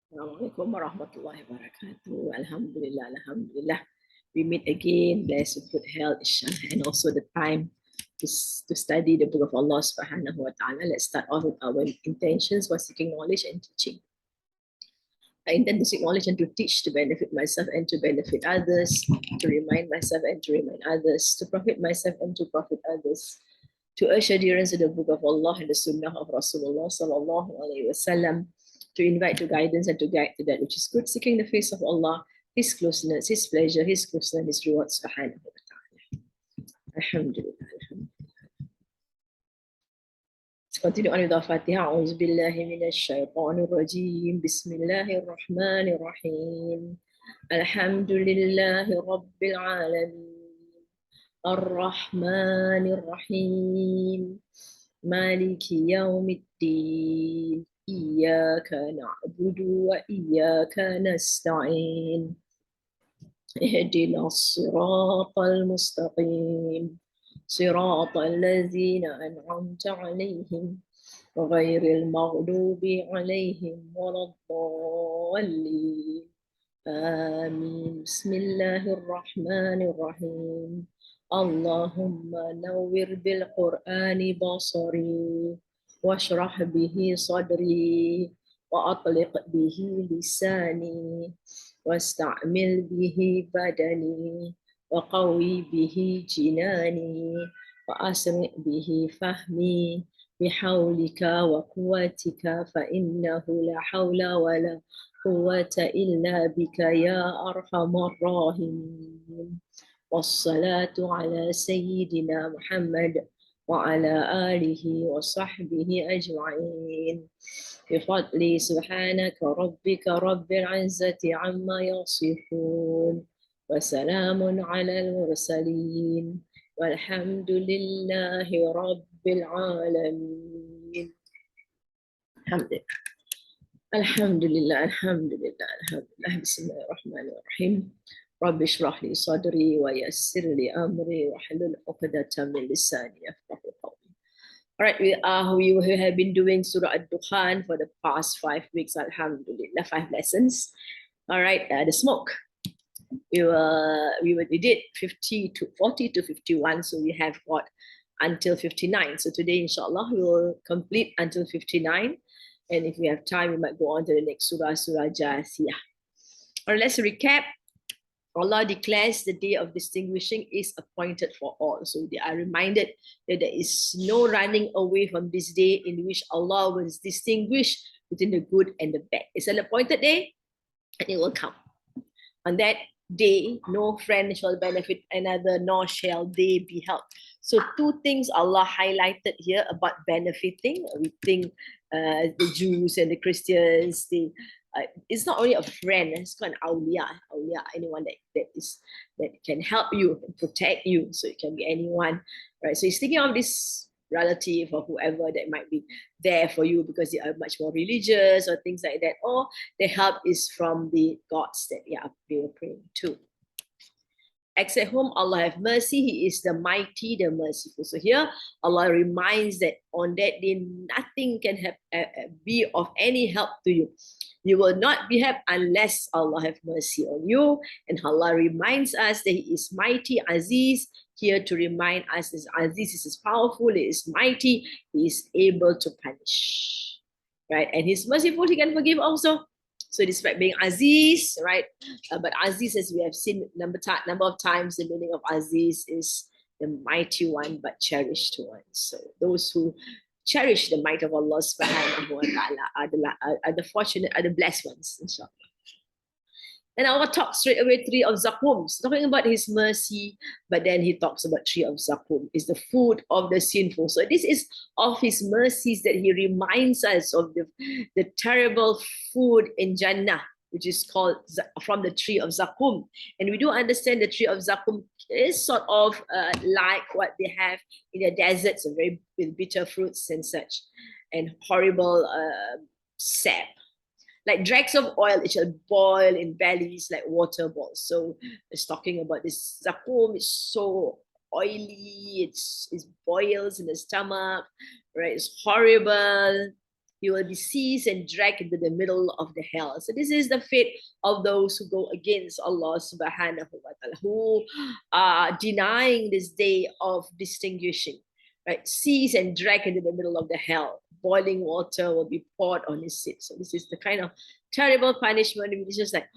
Assalamualaikum warahmatullahi wabarakatuh. Alhamdulillah, Alhamdulillah. We meet again, blessed with good health, and also the time to study the book of Allah subhanahu wa ta'ala. Let's start off with our intentions for seeking knowledge and teaching. I intend to seek knowledge and to teach, to benefit myself and to benefit others, to remind myself and to remind others, to profit myself and to profit others, to urge adherence to the book of Allah and the sunnah of Rasulullah sallallahu alaihi wasallam, to invite to guidance and to guide to that which is good, seeking the face of Allah, His closeness, His pleasure, His closeness, His rewards, subhanahu wa ta'ala. Alhamdulillah. Let's continue on with our Fatiha. A'udhu billahi minash shaitanir rajim. Bismillahir rahmanir rahim. Alhamdulillahi rabbil alamin. Ar-Rahmanir Rahim. Maliki yawmiddin. إياك نعبد وإياك نستعين اهدنا الصراط المستقيم صراط الذين أنعمت عليهم غير المغضوب عليهم ولا الضالين آمين بسم الله الرحمن الرحيم اللهم نور بالقرآن بصري واشرح به صدري وأطلق به لساني واستعمل به بدني وقوي به جناني وأسرع به فهمي بحولك وقوتك فإنه لا حول ولا قوة إلا بك يا أرحم الراحمين والصلاة على سيدنا محمد وعلى آله وصحبه أجمعين بفضل سبحانك ربك رب العزة عما يصفون وسلام على المرسلين والحمد لله رب العالمين. الحمد لله الحمد لله الحمد لله بسم الله الرحمن الرحيم رب اشرح لي صدري ويسر لي أمري واحلل عقدة من لساني يفقهوا قولي. All right, we have been doing Surah Ad-Dukhan for the past 5 weeks, alhamdulillah, 5 lessons. All right, the smoke. We did 50 to 40 to 51, so we have got until 59. So today, inshallah, we will complete until 59. And if we have time, we might go on to the next surah, Surah Jasiyah. All right, let's recap. Allah declares the day of distinguishing is appointed for all. So they are reminded that there is no running away from this day in which Allah will distinguish between the good and the bad. It's an appointed day and it will come. On that day, no friend shall benefit another, nor shall they be helped. So two things Allah highlighted here about benefiting. We think the Jews and the Christians, it's not only a friend, it's called an awliya, anyone that can help you and protect you. So it can be anyone, right? So he's thinking of this relative or whoever that might be there for you because they are much more religious or things like that, or the help is from the gods that they were praying to. Except whom Allah have mercy, He is the mighty, the merciful. So here Allah reminds that on that day nothing can be of any help to you. You will not be helped unless Allah have mercy on you. And Allah reminds us that He is mighty, Aziz, here to remind us that Aziz is powerful, He is mighty, He is able to punish. Right? And He's merciful, He can forgive also. So despite being Aziz, right? But Aziz, as we have seen number of times, the meaning of Aziz is the mighty one, but cherished one. So those who cherish the might of Allah subhanahu wa ta'ala are the fortunate, are the blessed ones, inshallah. And Allah talks straight away tree of Zakum, talking about His mercy, but then He talks about tree of Zakum, is the food of the sinful. So this is of His mercies that He reminds us of the terrible food in Jannah, which is called from the tree of Zakum. And we do understand the tree of Zakum is sort of like what they have in the deserts, very with bitter fruits and such, and horrible sap. Like dregs of oil, it shall boil in bellies like water balls. So it's talking about this zakum. It's so oily. It boils in the stomach, right? It's horrible. he will be seized and dragged into the middle of the hell. So this is the fate of those who go against Allah subhanahu wa ta'ala, who are denying this day of distinguishing, right? Seized and dragged into the middle of the hell. Boiling water will be poured on his seat. So this is the kind of terrible punishment. It's just like,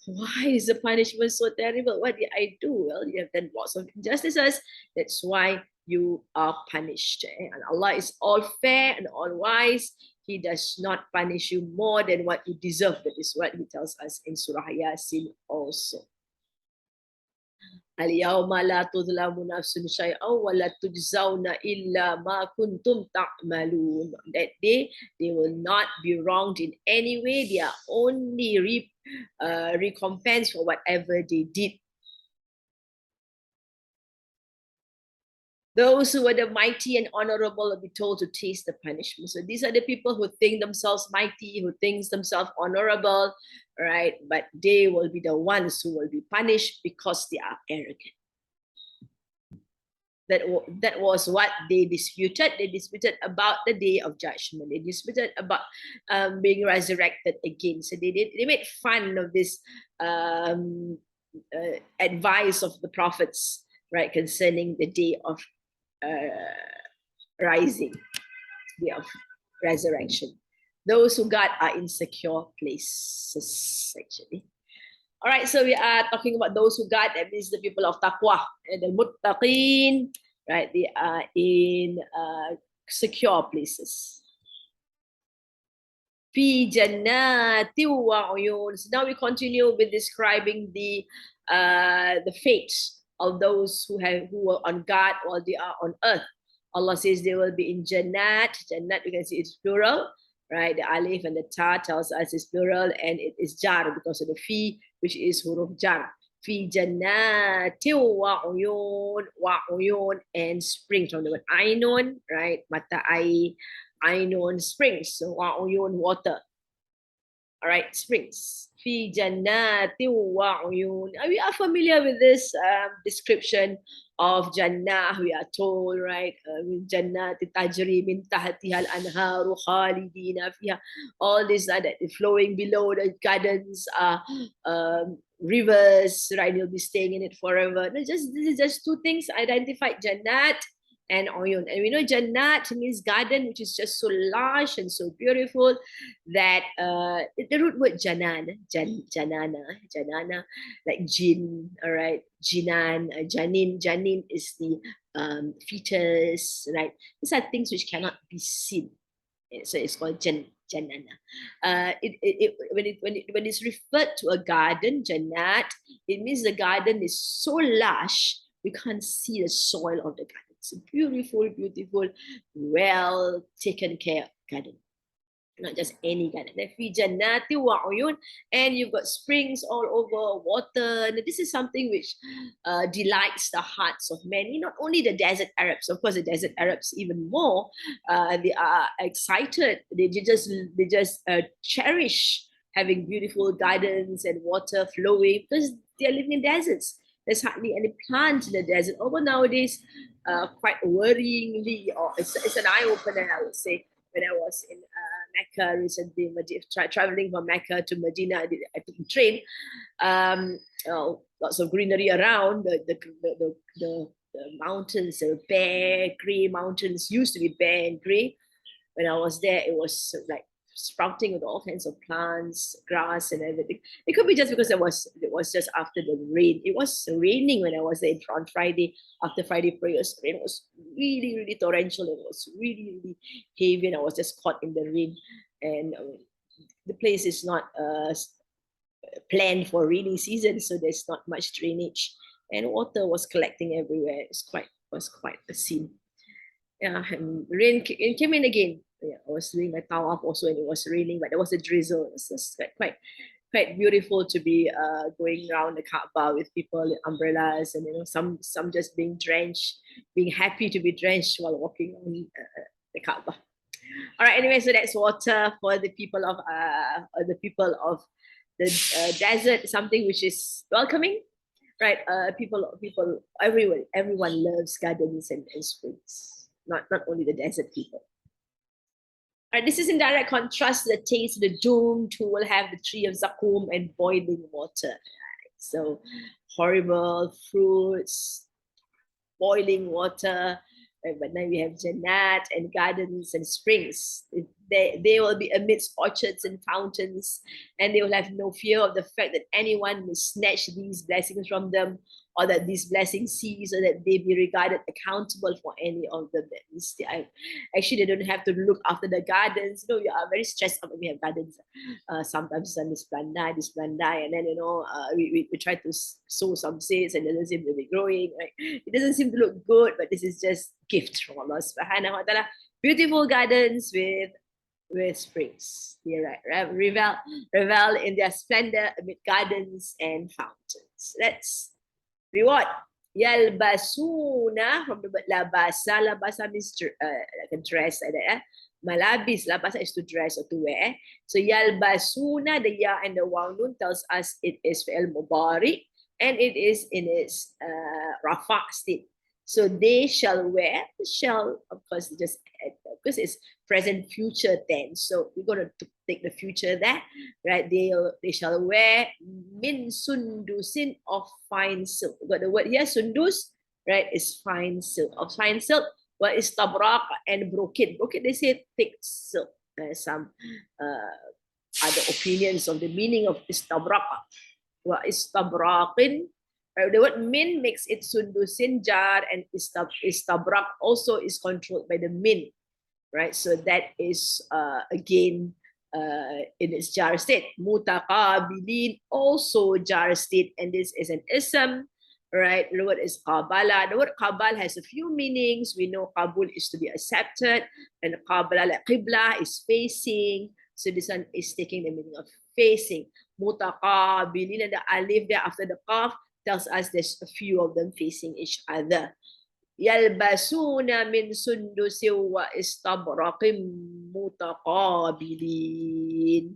why is the punishment so terrible? What did I do? Well, you have done lots of injustices. That's why you are punished. And Allah is all fair and all wise. He does not punish you more than what you deserve. That is what he tells us in Surah Yasin also. Al-yawma la tuzlamu nafsun shay'an wa la tujzawna illa ma kuntum ta'malun. That day, they will not be wronged in any way. They are only recompense for whatever they did. Those who are the mighty and honorable will be told to taste the punishment. So these are the people who think themselves mighty, who think themselves honorable, right? But they will be the ones who will be punished because they are arrogant. That was what they disputed. They disputed about the day of judgment. They disputed about being resurrected again. So they made fun of this advice of the prophets, right, concerning the day of rising, day of resurrection. Those who God are in secure places, actually. All right, so we are talking about those who God, that means the people of taqwa, and the muttaqeen, right? They are in secure places. Fi jannati wa uyun. So now we continue with describing the fate of those who were on God while they are on earth. Allah says they will be in Jannat. Jannat, you can see it's plural, right? The alif and the ta tells us it's plural, and it is jar because of the fi, which is huruf jar. Fi jannati wa uyun, and springs from the word ainun, right? Mata ainun, springs. So wa uyun, water. All right, springs. Fi jannati wa uyun. We are familiar with this description of Jannah. We are told, right? Jannati tajri min tahtiha al-anharu khalidina fiha. All these are that flowing below the gardens are rivers, right? You'll be staying in it forever. This is just two things identified: Jannat and Uyun. And we know Jannat means garden, which is just so lush and so beautiful that the root word Janana, like jinn, all right, Jinan, Janin is the fetus, right? These are things which cannot be seen. So it's called Janana. When it's referred to a garden, Jannat, it means the garden is so lush, we can't see the soil of the garden. It's a beautiful, beautiful, well taken care of garden. Not just any garden. And you've got springs all over, water. And this is something which delights the hearts of many, not only the desert Arabs. Of course, the desert Arabs even more. They are excited. They just cherish having beautiful gardens and water flowing because they're living in deserts. There's hardly any plants in the desert. Although nowadays, quite worryingly, or it's an eye-opener, I would say, when I was in Mecca recently, traveling from Mecca to Medina, I took the train. Lots of greenery around. The mountains, bare, grey mountains used to be bare and grey. When I was there, it was like sprouting with all kinds of plants, grass, and everything. It could be just because it was just after the rain. It was raining when I was there on Friday, after Friday prayers. Rain was really, really torrential. It was really, really heavy, and I was just caught in the rain. And the place is not planned for rainy season, so there's not much drainage, and water was collecting everywhere. It was quite a scene. Yeah, and rain came in again. Yeah, I was doing my tawaf also, and it was raining, but there was a drizzle. It was just quite beautiful to be going around the Kaaba with people in umbrellas, and some just being drenched, being happy to be drenched while walking on the Kaaba. All right, anyway, so that's water for the people of the desert, something which is welcoming, right? People, everyone loves gardens and springs. Not only the desert people. Right, this is in direct contrast to the taste of the doomed who will have the tree of Zakum and boiling water. So horrible fruits, boiling water. But now we have Jannat and gardens and springs. They will be amidst orchards and fountains, and they will have no fear of the fact that anyone will snatch these blessings from them, or that these blessings cease, or that they be regarded accountable for any of them. Actually, they don't have to look after the gardens. You know, we are very stressed out when we have gardens. Sometimes sun is this pandai, and then we try to sow some seeds and it doesn't seem to be growing. Right? It doesn't seem to look good, but this is just gift from Allah Subhanahu wa Taala. Beautiful gardens with springs. You're right. Revel in their splendor amid gardens and fountains. That's reward. Yalbasuna from the word labasa. Labasa means like a dress like that. Malabis, labasa is to dress or to wear. So yalbasuna, the ya and the waw nun tells us it is fi'il mudari and it is in its rafa state. So they shall wear, shall, of course, just because it's present future tense. So we're going to take the future there, right? They shall wear min sundusin of fine silk. We got the word here, sundus, right? Is fine silk. Of fine silk, what is tabrak and brocade? Brocade, they say thick silk. Some other opinions of the meaning of istabrak. What is tabrakin? The word min makes it sundusin jar, and istabrak also is controlled by the min, right? So that is again in its jar state. Mutaqabilin also jar state, and this is an ism, right? The word is qabala. The word qabal has a few meanings. We know qabul is to be accepted, and qabala like qibla is facing. So this one is taking the meaning of facing. Mutaqabilin, and the alif there after the qaf tells us there's a few of them facing each other. Yalbasuna min sundusin wa istabraqin mutaqabilin.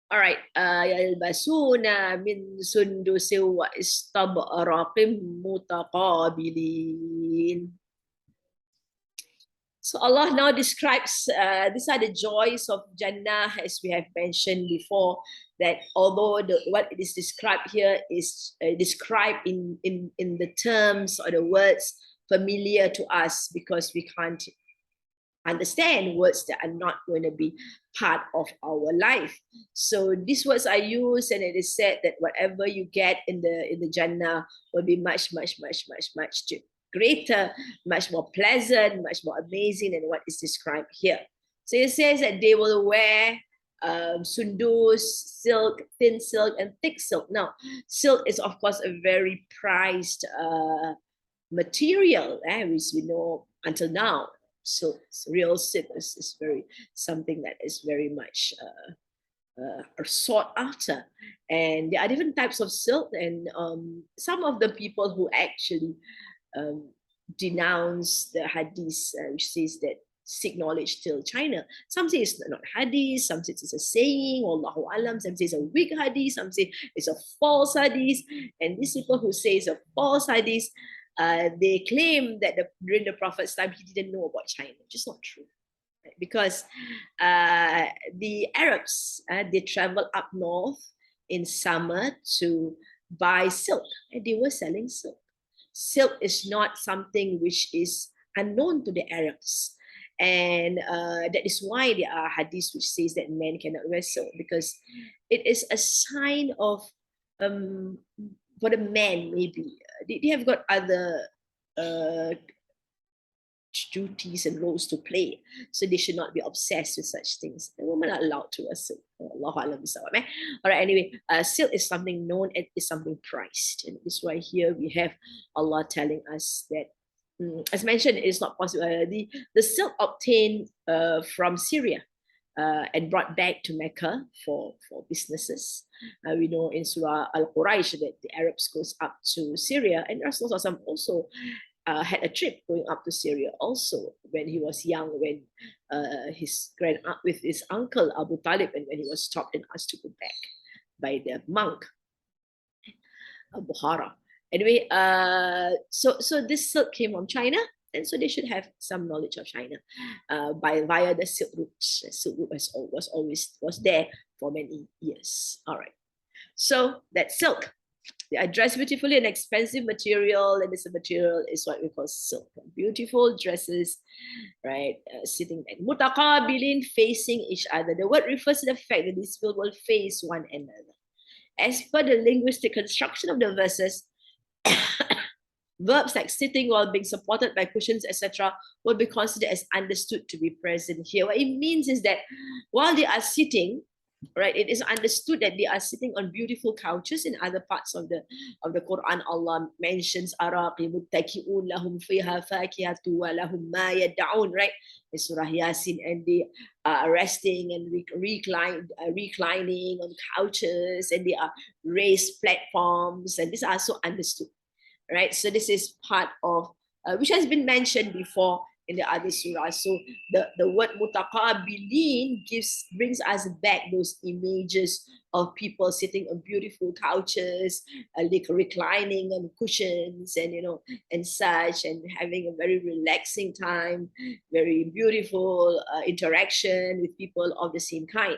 All right. Yalbasuna min sundusin wa istabraqin mutaqabilin. So Allah now describes, these are the joys of Jannah, as we have mentioned before, that although what it is described here is described in the terms or the words familiar to us, because we can't understand words that are not going to be part of our life. So these words are used, and it is said that whatever you get in the Jannah will be much greater, much more pleasant, much more amazing than what is described here. So it says that they will wear sundus, silk, thin silk, and thick silk. Now, silk is of course a very prized material, which we know until now. So real silk is very something that is very much sought after. And there are different types of silk, and some of the people who actually denounce the hadith, which says that seek knowledge till China. Some say it's not hadith, some say it's a saying, Allahu Alam, some say it's a weak hadith, some say it's a false hadith. And these people who say it's a false hadith, they claim that during the Prophet's time, he didn't know about China, which is not true. Right? Because the Arabs, they travel up north in summer to buy silk, and they were selling silk. Silk is not something which is unknown to the Arabs. And that is why there are hadiths which says that men cannot wear silk, because it is a sign of, for the men maybe, they have got other duties and roles to play. So they should not be obsessed with such things. The women are allowed to wear silk. Allahu Alam. All right, anyway, silk is something known, and is something prized. And this is why here we have Allah telling us that, as mentioned, it is not possible. The silk obtained from Syria and brought back to Mecca for businesses. We know in Surah Al-Quraysh that the Arabs goes up to Syria, and Rasulullah also had a trip going up to Syria also when he was young, when with his uncle Abu Talib, and when he was stopped and asked to go back by the monk Bukhara. Anyway, so this silk came from China, And so they should have some knowledge of China via the Silk Route. The Silk Route was there for many years. All right. So that's silk. They are dressed beautifully, an expensive material, and this material is what we call silk. Beautiful dresses, right? Sitting and mutaqabilin, facing each other. The word refers to the fact that these people will face one another. As per the linguistic construction of the verses, verbs like sitting while being supported by cushions, etc., will be considered as understood to be present here. What it means is that while they are sitting, right, it is understood that they are sitting on beautiful couches. In other parts of the Quran, Allah mentions araqi muttaki'un lahum fiha fakihatu wa lahum ma yad'un, right, in Surah Yasin, and they are resting and reclining on couches, and they are raised platforms, and these are also understood, right? So this is part of which has been mentioned before in the other surah. So the word mutaqabilin brings us back those images of people sitting on beautiful couches, like reclining on cushions, and and such, and having a very relaxing time, very beautiful interaction with people of the same kind.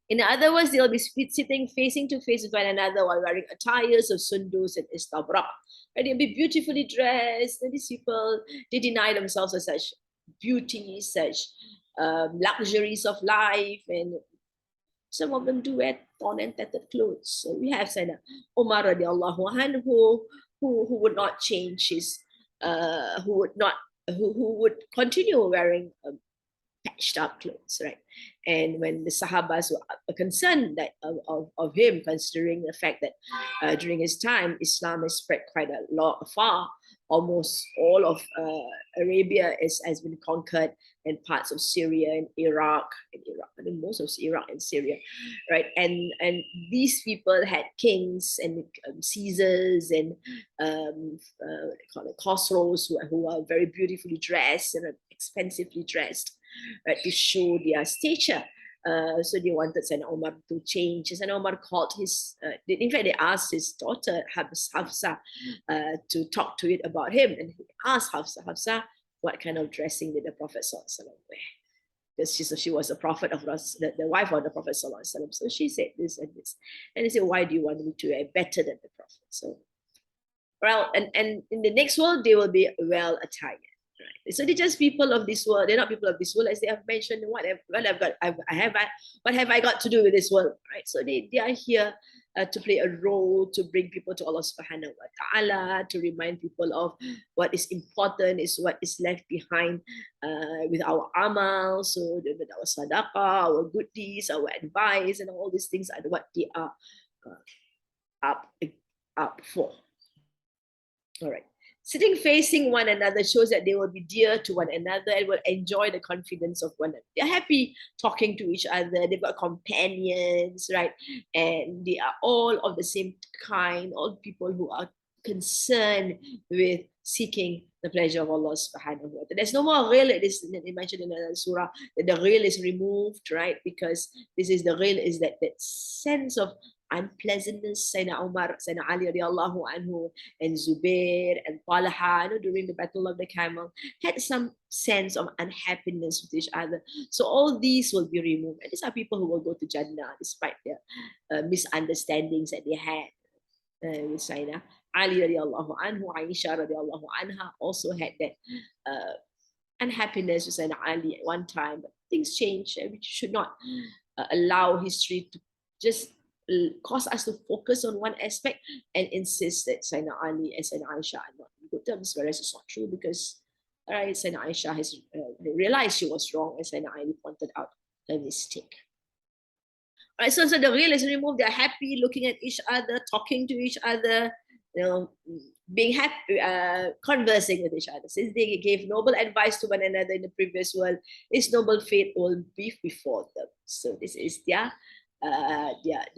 In other words, they'll be sitting facing to face with one another while wearing attires of sundus and istabrak. And they'll be beautifully dressed. And these people, they deny themselves of such beauty, such luxuries of life. And some of them do wear torn and tattered clothes. So we have Sayyidina Umar radiallahu anhu, who would not change his, who would continue wearing patched up clothes, right? And when the Sahabas were concerned that of him, considering the fact that during his time, Islam has spread quite a lot far. Almost all of Arabia has been conquered, and parts of Syria and Iraq, I think most of Iraq and Syria, right? And these people had kings and Caesars and khosrows who are very beautifully dressed and expensively dressed, right, to show their stature. So they wanted Sayyidina Umar to change. Sayyidina Umar called in fact, they asked his daughter Hafsa to talk to it about him. And he asked Hafsa, what kind of dressing did the Prophet wear? Because she was a prophet of the wife of the Prophet. So she said this and this. And he said, why do you want me to wear better than the Prophet? So, well, and in the next world, they will be well attired. Right. So they're just people of this world. They're not people of this world, as they have mentioned. What have I got to do with this world? Right. So they are here to play a role, to bring people to Allah subhanahu wa ta'ala, to remind people of what is important, is what is left behind with our amal, so with our sadaqah, our good deeds, our advice, and all these things are what they are up for. All right. Sitting facing one another shows that they will be dear to one another and will enjoy the confidence of one another. They're happy talking to each other. They've got companions, right? And they are all of the same kind, all people who are concerned with seeking the pleasure of Allah subhanahu wa ta'ala. There's no more ghil. It is mentioned in the surah that the ghil is removed, right? Because this is the ghil, is that sense of unpleasantness. Sayyidina Umar, Sayyidina Ali radiallahu anhu, and Zubair and Talha, during the Battle of the Camel, had some sense of unhappiness with each other. So all these will be removed. And these are people who will go to Jannah despite their misunderstandings that they had with Sayyidina Ali radiallahu anhu. Aisha radiallahu anha also had that unhappiness with Sayyidina Ali at one time. But things change, and we should not allow history to just cause us to focus on one aspect and insist that Sayyidina Ali and Sayyidina Aisha are not in good terms, whereas it's not true, because Sayyidina Aisha has realized she was wrong, and Sayyidina Ali pointed out her mistake. All right, so the ghil is removed. They're happy looking at each other, talking to each other, being happy, conversing with each other. Since they gave noble advice to one another in the previous world, this noble fate will be before them. So this is the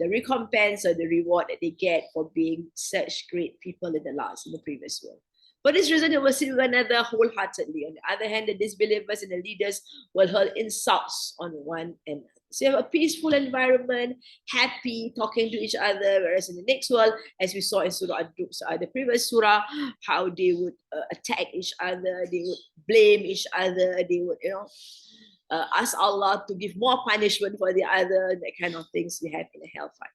recompense or the reward that they get for being such great people in the previous world. For this reason, they will see one another wholeheartedly. On the other hand, the disbelievers and the leaders will hurl insults on one another. So you have a peaceful environment, happy, talking to each other. Whereas in the next world, as we saw in Surah the previous Surah, how they would attack each other, they would blame each other, they would, ask Allah to give more punishment for the other, that kind of things we have in the hellfire.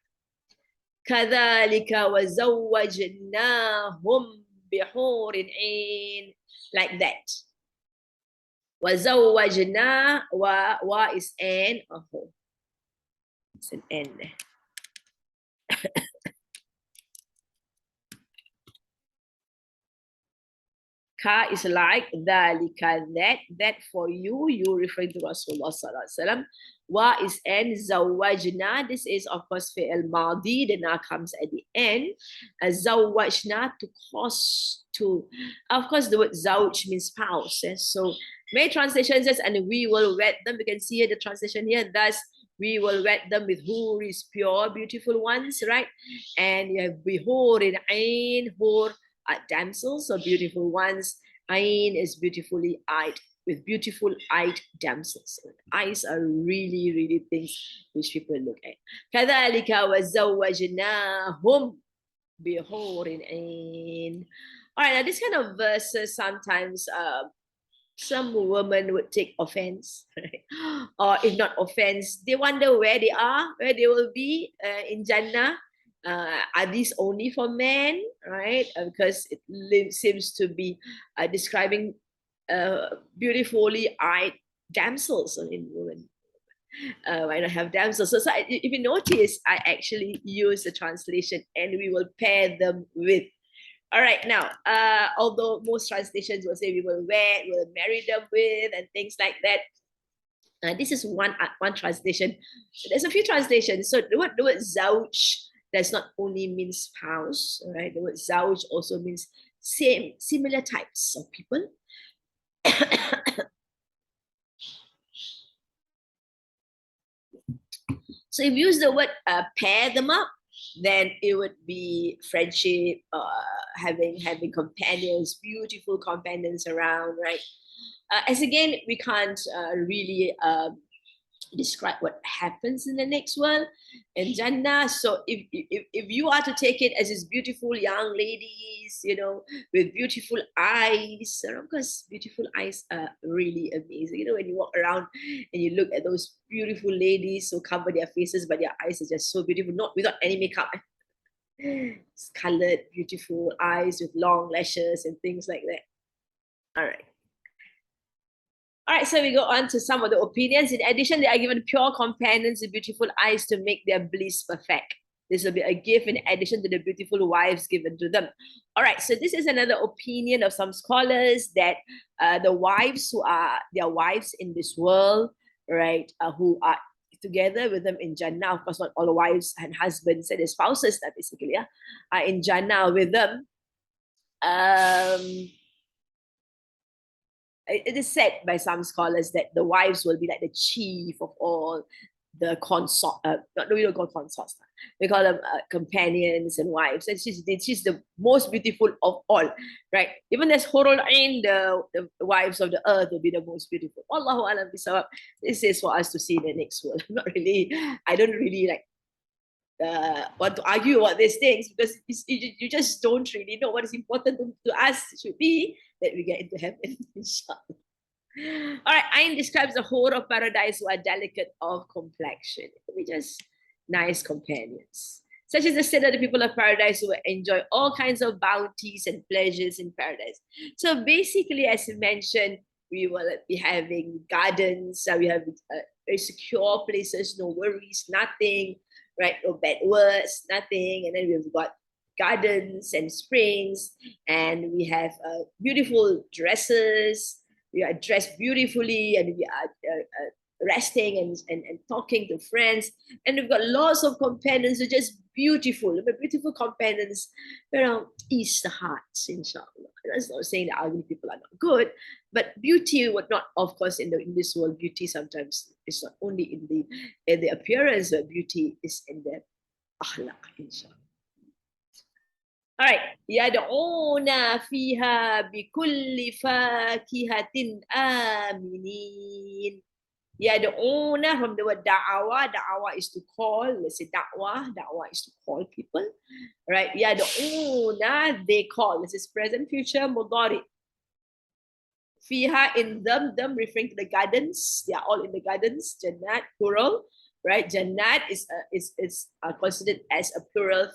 كَذَلِكَ وَزَوَّجْنَاهُمْ بِحُورٍ عِينٍ. Like that. وَزَوَّجْنَا wa is an, it's an N. Ka is like dhalika, that for you referring to Rasulullah sallallahu alaihi wasallam. Wa is and zawajna. This is of course fi'al madi. The na comes at the end. Zawajna, to cause to. Of course, the word zawj means spouse. So many translations says, and we will wed them. You can see here the translation here. Thus we will wed them with hur is pure, beautiful ones, right? And you have bihur in ain, hur damsels or beautiful ones. Ain is beautifully eyed, with beautiful eyed damsels. Eyes are really, really things which people look at. كَذَلِكَ وَزَوَّجْنَاهُمْ بِحُورٍ عِينٍ. All right, now this kind of verses sometimes some women would take offense, right? Or if not offense, they wonder where they are, where they will be in Jannah. Are these only for men, right? Because it seems to be describing beautifully eyed damsels in women. Why not have damsels? So if you notice, I actually use the translation, and we will pair them with. All right, now, although most translations will say we will wed, we'll marry them with, and things like that. This is one translation. There's a few translations. So the word zawj does not only mean spouse, right? The word zawj also means similar types of people. So if you use the word pair them up, then it would be friendship, having companions, beautiful companions around, right? As again, we can't really describe what happens in the next world in Jannah. So if you are to take it as these beautiful young ladies, with beautiful eyes, because beautiful eyes are really amazing. When you walk around and you look at those beautiful ladies who cover their faces, but their eyes are just so beautiful, not without any makeup. It's colored, beautiful eyes with long lashes and things like that. All right. All right, so we go on to some of the opinions. In addition, they are given pure companions with beautiful eyes to make their bliss perfect. This will be a gift in addition to the beautiful wives given to them. All right, so this is another opinion of some scholars that the wives who are their wives in this world, right, who are together with them in Jannah. Of course, not all wives and husbands and their spouses, basically, are in Jannah with them. It is said by some scholars that the wives will be like the chief of all the consort. We don't call consorts. We call them companions and wives. And she's the most beautiful of all, right? Even as Hurul Ain, the wives of the earth will be the most beautiful. Allahu alam bisawab. This is for us to see in the next world. I don't really like want to argue about these things, because you just don't really know. What is important to us should be that we get into heaven, inshallah. All right, Ain describes the whore of paradise who are delicate of complexion. We just nice companions. Such is the state of the people of paradise who will enjoy all kinds of bounties and pleasures in paradise. So basically, as you mentioned, we will be having gardens, we have very secure places, no worries, nothing, right? No bad words, nothing. And then we've got gardens and springs, and we have beautiful dresses. We are dressed beautifully, and we are resting and talking to friends. And we've got lots of companions who are just beautiful. But beautiful companions, ease the hearts, inshallah. That's not saying that ugly people are not good, but beauty would not, of course, in this world, beauty sometimes is not only in the appearance, but beauty is in the akhlaq, inshallah. All right. يدعون فيها بكل فاكهة آمنين. Yad'una from the word da'awa. Da'awa is to call. Let's say da'wah. Da'wah is to call people. Right? Yad'una, they call. This is present, future, mudari. Fiha, in them referring to the gardens. They are all in the gardens. Jannat, plural. Right? Jannat is considered as a plural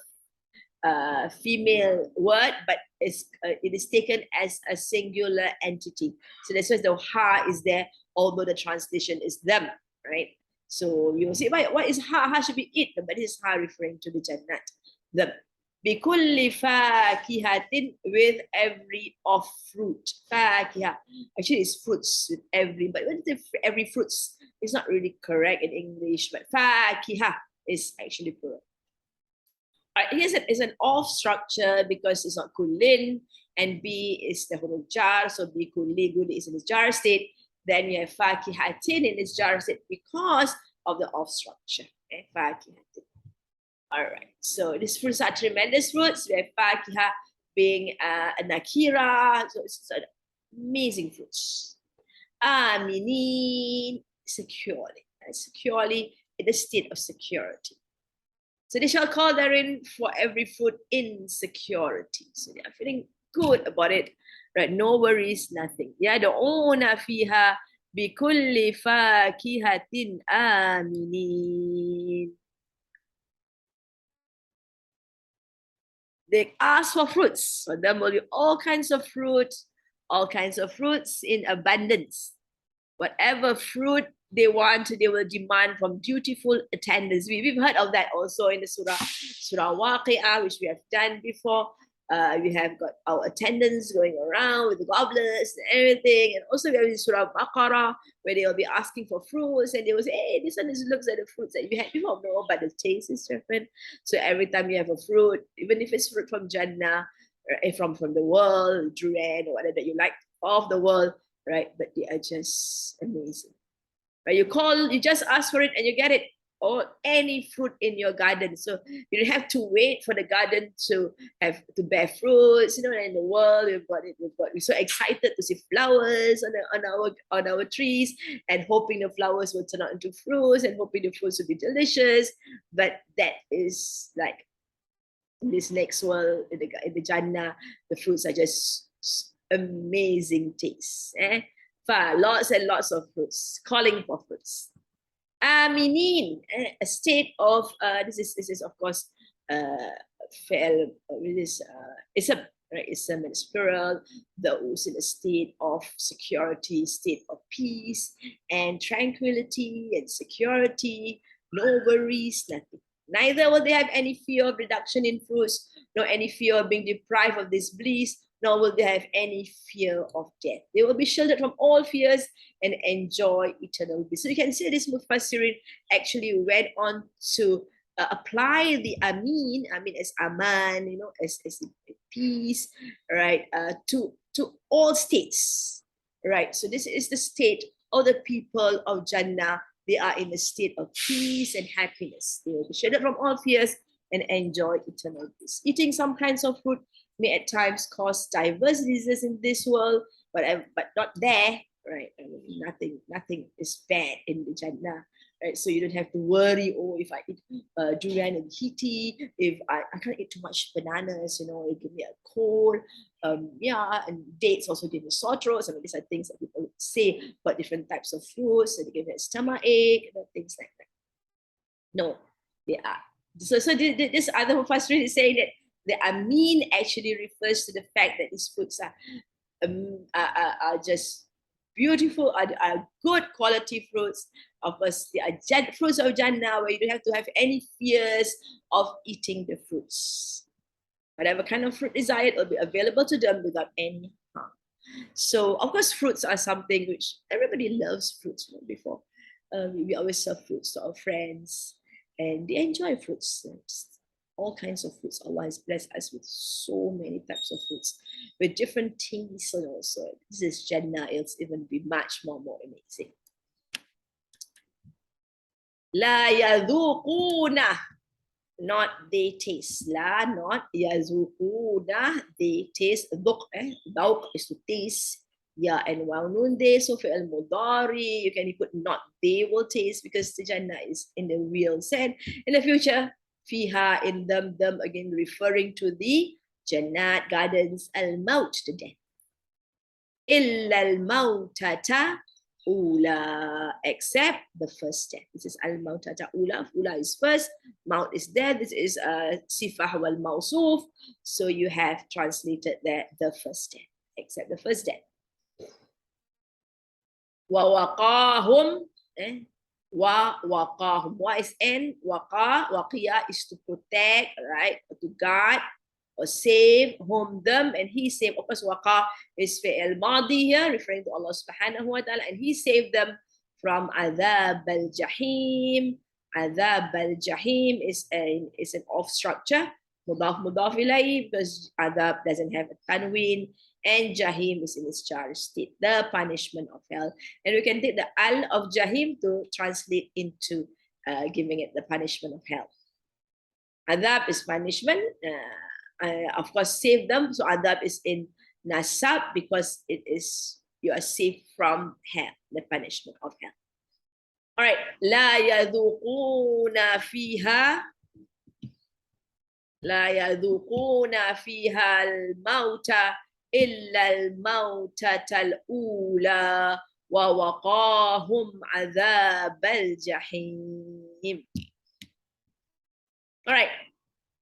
female word, but it is taken as a singular entity. So that's why the ha is there, although the translation is them, right? So you will say, what is ha? Ha should be it, but this is ha referring to the Jannat, them. Bikulli fakihatin, with every of fruit. Fakiha. Actually, it's fruits with every, but when it's every fruits, it's not really correct in English, but fakiha is actually plural. Here's an off structure because it's not kullin, and B is the whole jar, so B kulli, guli is in its jar state. Then you have fakihatin in its jar state because of the off structure. Okay? Fakihatin. All right, so these fruits are tremendous fruits. We have fakiha being a nakira, so it's amazing fruits. Aminin, securely, securely in the state of security. So they shall call therein for every fruit in security. So they are feeling good about it, right? No worries, nothing. Yad'una fiha bikulli fakihatin aminin. They ask for fruits. For them will be all kinds of fruits in abundance. Whatever fruit they want, they will demand from dutiful attendants. We've heard of that also in the Surah Waqi'ah, which we have done before. We have got our attendants going around with the goblets and everything. And also we have in Surah Baqarah, where they will be asking for fruits, and they will say, hey, this one looks like the fruits that you had before. No, but the taste is different. So every time you have a fruit, even if it's fruit from Jannah, from the world, durian or whatever that you like of the world, right? But they are just amazing. Right? You just ask for it and you get it. Or any fruit in your garden. So you don't have to wait for the garden to bear fruits. You know, in the world we're so excited to see flowers on our trees, and hoping the flowers will turn out into fruits, and hoping the fruits will be delicious. But that is like in this next world, in the Jannah, the fruits are just amazing taste. Lots and lots of fruits, calling for fruits. Aminin, a state of this is of course ism, right? Ism and plural. Those in a state of security, state of peace and tranquility and security, no worries, nothing. Neither will they have any fear of reduction in fruits, nor any fear of being deprived of this bliss, nor will they have any fear of death. They will be shielded from all fears and enjoy eternal bliss. So you can see this Mufassirin actually went on to apply the Amin as Aman, you know, as peace, right, to all states, right? So this is the state of the people of Jannah. They are in a state of peace and happiness. They will be shielded from all fears and enjoy eternal bliss. Eating some kinds of fruit may at times cause diverse diseases in this world, but not there, right? I mean, nothing is bad in the Jannah, right? So you don't have to worry, oh, if I eat durian and heaty, if I can't eat too much bananas, you know, it give me a cold, and dates also give me sore throat. I mean, these are things that people say about different types of fruits, and they give me a stomach ache, and things like that. No, they are. So this other Mufassir is saying that the Amin actually refers to the fact that these foods are just beautiful, are good quality fruits. Of course, they are fruits of Jannah, where you don't have to have any fears of eating the fruits. Whatever kind of fruit desired will be available to them without any harm. So, of course, fruits are something which everybody loves fruits. Before, we always serve fruits to our friends, and they enjoy fruits. All kinds of fruits. Allah has blessed us with so many types of fruits, with different tastes, and also this is Jannah. It'll even be much more amazing. La yadhuquna. not they taste. La, not yazuquna, they taste. Duk, dauk is to taste. Yeah, and while noon they, so for al mudari, you can put not they will taste because the Jannah is in the real sense. In the future, fiha in them again referring to the Jannat gardens, al maut, the death. Illa al mautata ula, except the first death. This is al mautata ula. Ula is first, maut is death. This is sifah wal mausuf. So you have translated that the first death, except the first death. Wa waqahum, wa waqahum. Wa is n, waqa, waqiya is to protect, right? To guard or save whom them, and he saved. Of course, waqa is fi'il madi here, referring to Allah subhanahu wa ta'ala, and he saved them from adhab al-jahim. Adhab al-jahim is an off structure, mudaf mudaf ilayhi, because adhab doesn't have a tanween, and jahim is in its charged state, the punishment of hell. And we can take the al of jahim to translate into giving it the punishment of hell. Adhab is punishment. Of course, save them. So adab is in nasab because it is you are saved from hell, the punishment of hell. All right. La yadhuquna fiha. La yadhuquna fiha al-mauta illa al-mautata al-ula wa waqahum adhab al-jahim. All right.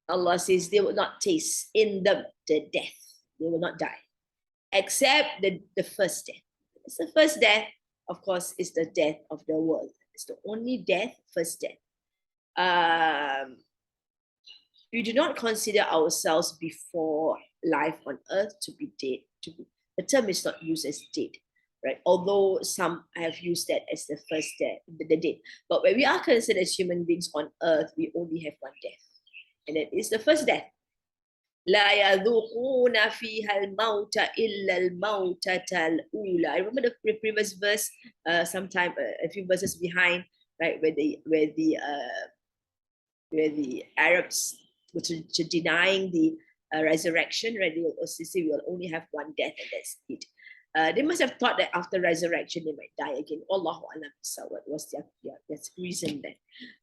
Allah says they will not taste in them the death. They will not die. Except the first death. It's the first death, of course, is the death of the world. It's the only death, first death. We do not consider ourselves before life on earth to be dead. The term is not used as dead, right? Although some have used that as the first death, the dead. But when we are considered as human beings on earth, we only have one death. And it is the first death. لا يذوقون فيها الموت إلا الموتة الأولى. I remember the previous verse, sometime a few verses behind, right, where the Arabs were denying the resurrection, right? They will also say we will only have one death and that's it. They must have thought that after resurrection they might die again. Allahu alam. So what was their reason then?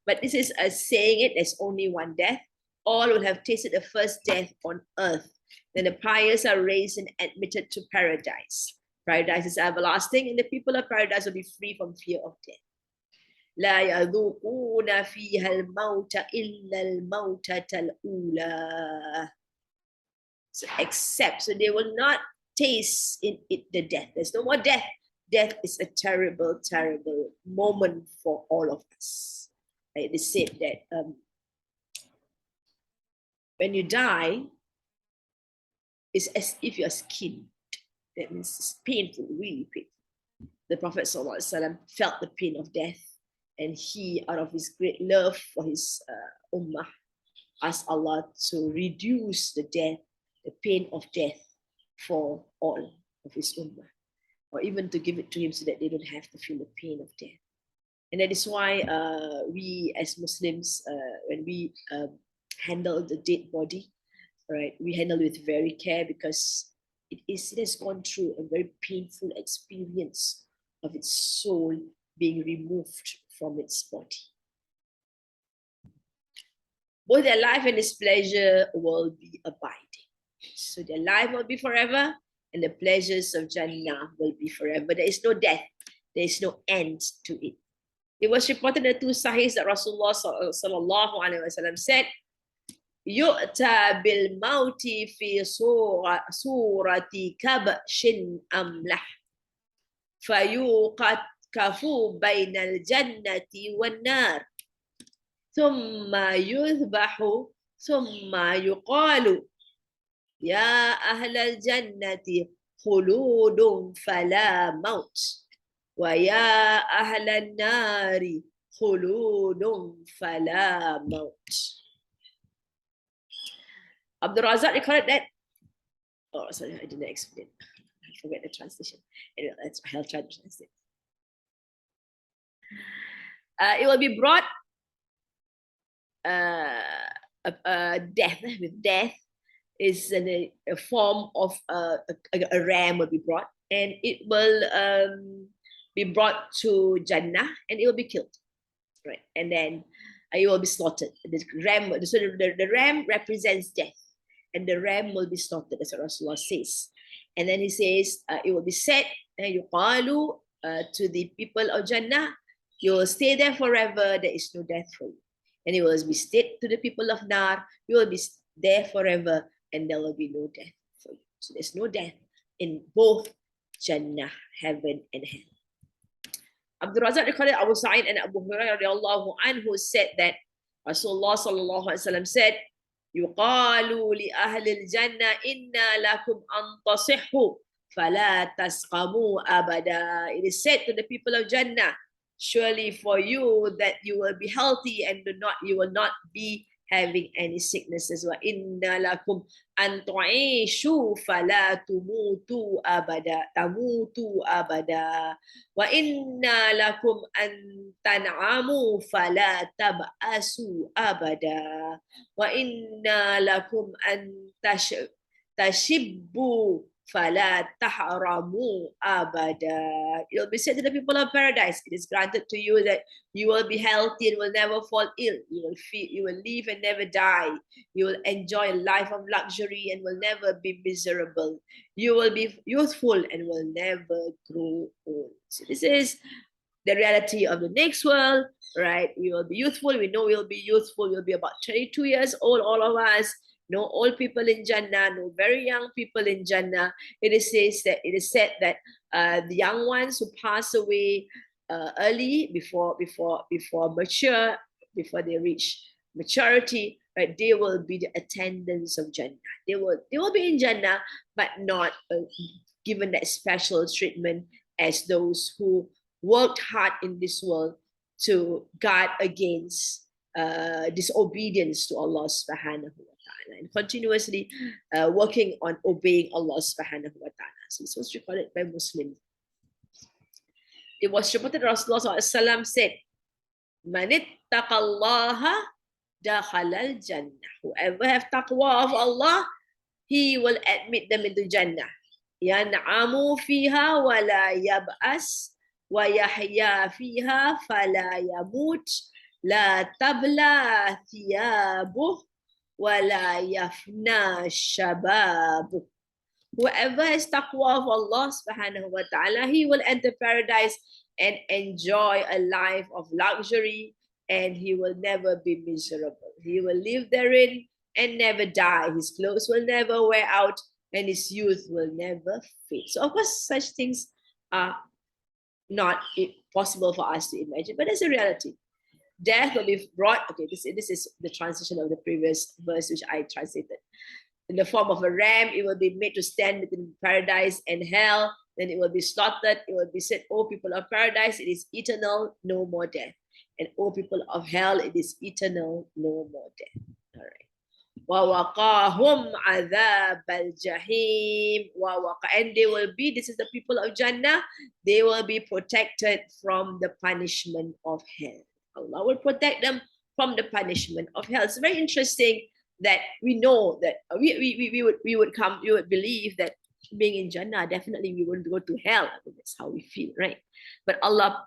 But this is saying it. There's only one death. All will have tasted the first death on earth. Then the pious are raised and admitted to paradise. Paradise is everlasting, and the people of paradise will be free from fear of death. لا يذوقون فيها الموت إلا الموتة الأولى. So except, so they will not taste in it the death. There's no more death. Death is a terrible, terrible moment for all of us. Right? They said that when you die, it's as if you're skinned. That means it's painful, really painful. The Prophet ﷺ felt the pain of death, and he, out of his great love for his ummah, asked Allah to reduce the pain of death for all of his ummah, or even to give it to him so that they don't have to feel the pain of death. And that is why we as Muslims, when we handle the dead body, right, we handle it with very care, because it has gone through a very painful experience of its soul being removed from its body. Both their life and its pleasure will be abiding. So their life will be forever, and the pleasures of Jannah will be forever. There is no death. There is no end to it. It was reported in the two Sahihs that Rasulullah sallallahu alaihi wasallam said, "Yu'ta bil mauti fi surati kabshin amlah, fayuqat kafu bainal jannati wan nar, thumma yuzbahu, thumma yuqalu, ya ahlal jannati khuludun fala maut, wa ya ahlan nari khuludun fala maut." Abdul Razak recorded that. Oh, sorry, I didn't explain. I forget the translation. Anyway, I'll try to translate. It will be brought death. With death is a form of a ram will be brought, and it will be brought to Jannah, and it will be killed, right? And then it will be slaughtered. The ram, so the ram represents death, and the ram will be slaughtered, as Rasulullah says. And then he says, it will be said, yuqalu, to the people of Jannah, you will stay there forever, there is no death for you. And it will be said to the people of Nar, you will be there forever, and there will be no death for you. So there's no death in both Jannah, heaven, and hell. Abdul Razak recorded Abu Sa'id and Abu Hurairah radiallahu anhu said that Rasulullah sallallahu alaihi wasallam said, "Yuqalu li ahli al-jannah inna lakum an tasihhu fala tasqamu abada." It is said to the people of Jannah, surely for you that you will be healthy and you will not be having any sicknesses. Wa inna lakum an tu'ishu fala tamutu abada. Wa inna lakum an tan'amu fala tab'asu abada. Wa inna lakum an tashibbu fala tahramu abada. It will be said to the people of paradise, it is granted to you that you will be healthy and will never fall ill. You will live and never die. You will enjoy a life of luxury and will never be miserable. You will be youthful and will never grow old. So this is the reality of the next world, right? We will be youthful. We know we'll be youthful. We'll be about 22 years old, all of us. No old people in Jannah, no very young people in Jannah. It is said that the young ones who pass away early before they reach maturity, right? They will be the attendants of Jannah. They will be in Jannah, but not given that special treatment as those who worked hard in this world to guard against disobedience to Allah subhanahu wa ta'ala and continuously working on obeying Allah subhanahu wa ta'ala. So this was recorded by Muslims. It was reported Rasulullah SAW said, "Man ittaqallaha dakhala al-jannah." Whoever have taqwa of Allah, he will admit them into Jannah. Yan'amu fiha wa la yab'as wa yahya fiha fala yamut. La tabla thiyabuh wa la yafna shababuh. Whoever has taqwa of Allah subhanahu wa ta'ala, he will enter paradise and enjoy a life of luxury, and he will never be miserable. He will live therein and never die. His clothes will never wear out, and his youth will never fade. So of course, such things are not possible for us to imagine, but it's a reality. Death will be brought. Okay, this is the transition of the previous verse which I translated. In the form of a ram, it will be made to stand between paradise and hell. Then it will be slaughtered. It will be said, "O people of paradise, it is eternal, no more death. And O people of hell, it is eternal, no more death." All right. وَوَقَاهُمْ عَذَابَ الْجَحِيمِ. And they will be, this is the people of Jannah, they will be protected from the punishment of hell. Allah will protect them from the punishment of hell. It's very interesting that we know that we would believe that being in Jannah, definitely we wouldn't go to hell. I mean, that's how we feel, right? But Allah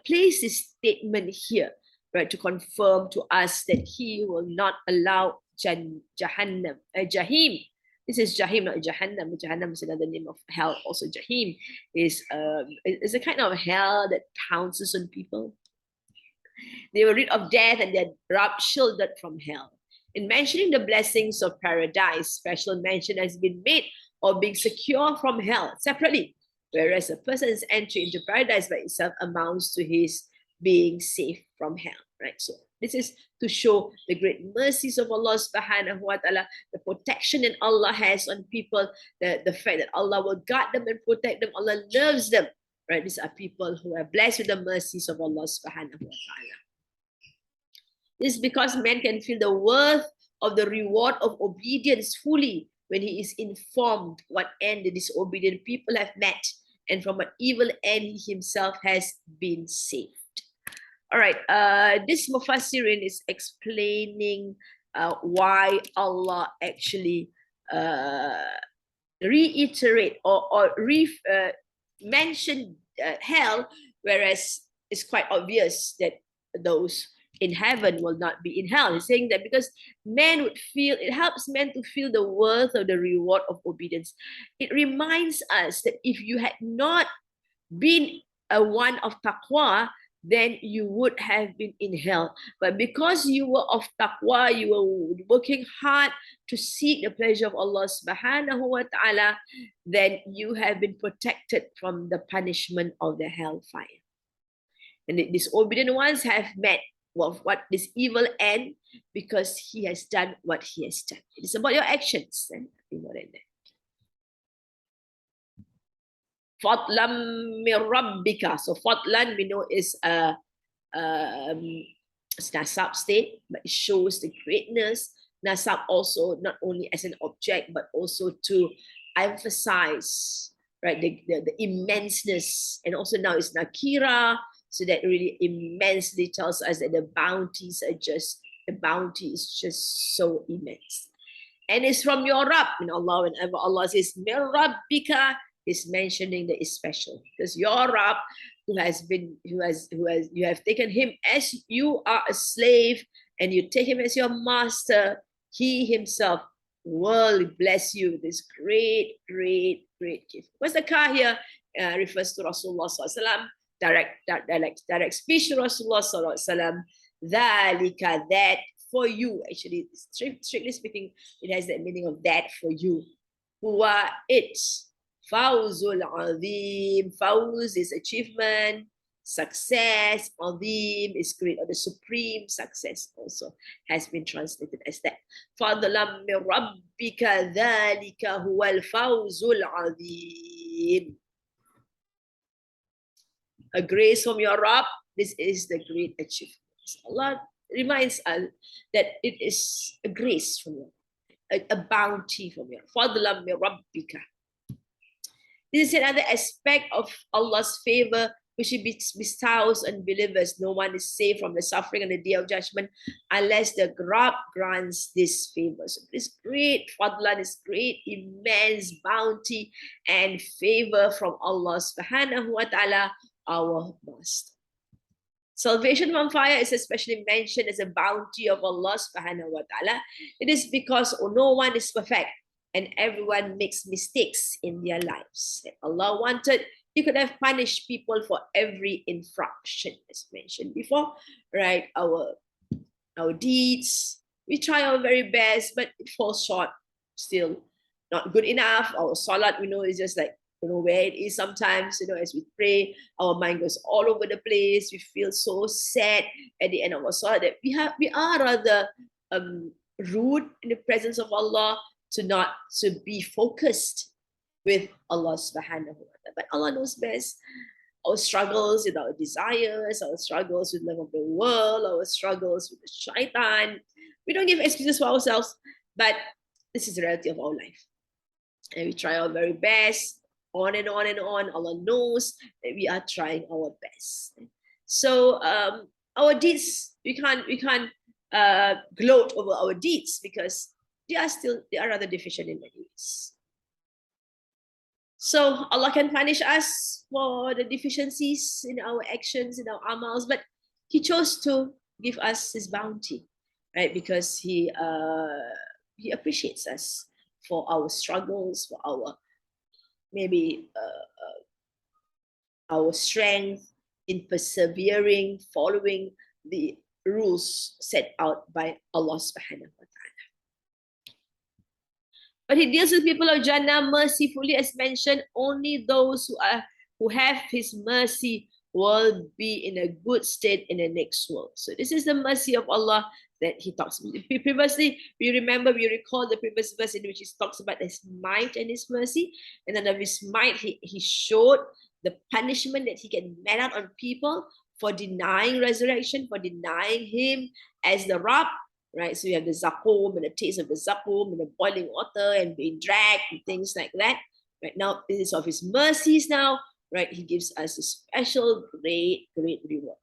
placed this statement here, right, to confirm to us that He will not allow Jahannam, Jahim. This is Jahim, not Jahannam. Jahannam is another name of hell. Also, Jahim is a kind of hell that pounces on people. They were rid of death and they're shielded from hell. In mentioning the blessings of paradise, special mention has been made of being secure from hell separately, whereas a person's entry into paradise by itself amounts to his being safe from hell, right? So this is to show the great mercies of Allah subhanahu wa ta'ala, the protection that Allah has on people, the fact that Allah will guard them and protect them, Allah loves them, right? These are people who are blessed with the mercies of Allah subhanahu wa ta'ala. This is because man can feel the worth of the reward of obedience fully when he is informed what end the disobedient people have met and from what evil end he himself has been saved. All right, this Mufassirin is explaining why Allah actually reiterate or mention hell, whereas it's quite obvious that those in heaven will not be in hell. He's saying that because men would feel, it helps men to feel the worth of the reward of obedience. It reminds us that if you had not been a one of taqwa, then you would have been in hell. But because you were of taqwa, you were working hard to seek the pleasure of Allah subhanahu wa ta'ala, then you have been protected from the punishment of the hellfire. And the disobedient ones have met what this evil end because he has done what he has done. It is about your actions and nothing more than that. Fadlan min rabbika. So fadlan, we know, is a nasab state, but it shows the greatness. Nasab also not only as an object, but also to emphasize, right, the immenseness. And also now it's nakira, so that really immensely tells us that the bounty is just so immense. And it's from your Rabb. And Allah, whenever Allah says min rabbika, is mentioning that it's special because your Rabb, you have taken him as you are a slave and you take him as your master, he himself will bless you with this great, great, great gift. What's the car here? Refers to Rasulullah SAW, direct speech to Rasulullah SAW. That for you, actually, strictly speaking, it has that meaning of that for you. Huwa it. Fawzul azim. Fawz is achievement. Success. Azim is great, or the supreme success also has been translated as that. Fadlam min rabbika dhalika huwal fawzul azim. A grace from your Rabb, this is the great achievement. Allah reminds us that it is a grace from you, a bounty from you. Fadlam min rabbika. This is another aspect of Allah's favor which He bestows on believers. No one is saved from the suffering on the day of judgment unless the Rabb grants this favor. So this great fadlan, this great immense bounty and favor from Allah subhanahu wa ta'ala, our Master. Salvation from fire is especially mentioned as a bounty of Allah subhanahu wa ta'ala. It is because no one is perfect and everyone makes mistakes in their lives. If Allah wanted, He could have punished people for every infraction, as mentioned before, right? Our deeds, we try our very best, but it falls short, still not good enough. Our salat, we know, is just like, where it is sometimes, as we pray, our mind goes all over the place. We feel so sad at the end of our salat that we are rather rude in the presence of Allah, to be focused with Allah subhanahu wa ta'ala. But Allah knows best. Our struggles with our desires, our struggles with love of the world, our struggles with the shaitan. We don't give excuses for ourselves, but this is the reality of our life. And we try our very best, on and on and on. Allah knows that we are trying our best. So our deeds, we can't gloat over our deeds because they are rather deficient in many ways. So Allah can punish us for the deficiencies in our actions, in our amals, but He chose to give us His bounty, right? Because He appreciates us for our struggles, for our maybe our strength in persevering, following the rules set out by Allah subhanahu wa ta'ala. But He deals with people of Jannah mercifully, as mentioned. Only those who have His mercy will be in a good state in the next world. So this is the mercy of Allah that He talks about. Previously, we recall the previous verse in which He talks about His might and His mercy. And then of His might, He showed the punishment that He can mete out on people for denying resurrection, for denying Him as the Rabb. Right, so you have the zakum and the taste of the zakum and the boiling water and being dragged and things like that. Right now, this is of His mercies now. Right, He gives us a special, great, great reward.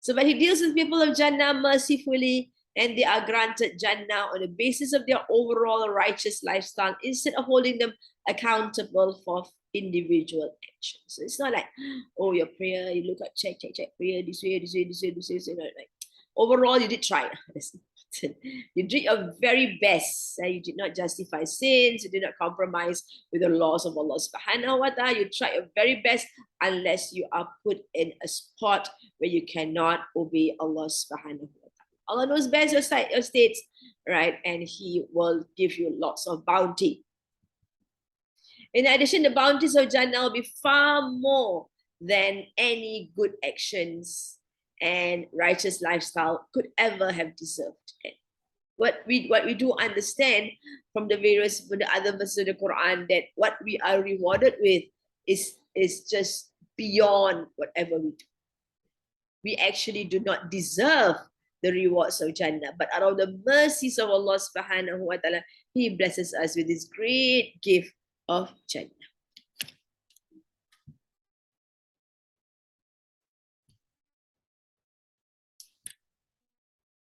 So, but He deals with people of Jannah mercifully, and they are granted Jannah on the basis of their overall righteous lifestyle instead of holding them accountable for individual actions. So it's not like, oh, your prayer, you look at check, prayer this way, like overall you did try. You did your very best. You did not justify sins. You did not compromise with the laws of Allah subhanahu wa ta'ala. You tried your very best unless you are put in a spot where you cannot obey Allah subhanahu wa ta'ala. Allah knows best your states, right? And He will give you lots of bounty. In addition, the bounties of Jannah will be far more than any good actions and righteous lifestyle could ever have deserved. What we do understand from the other verses of the Quran, that what we are rewarded with is just beyond whatever we do. We actually do not deserve the rewards of Jannah, but out of the mercies of Allah subhanahu wa ta'ala, He blesses us with this great gift of Jannah.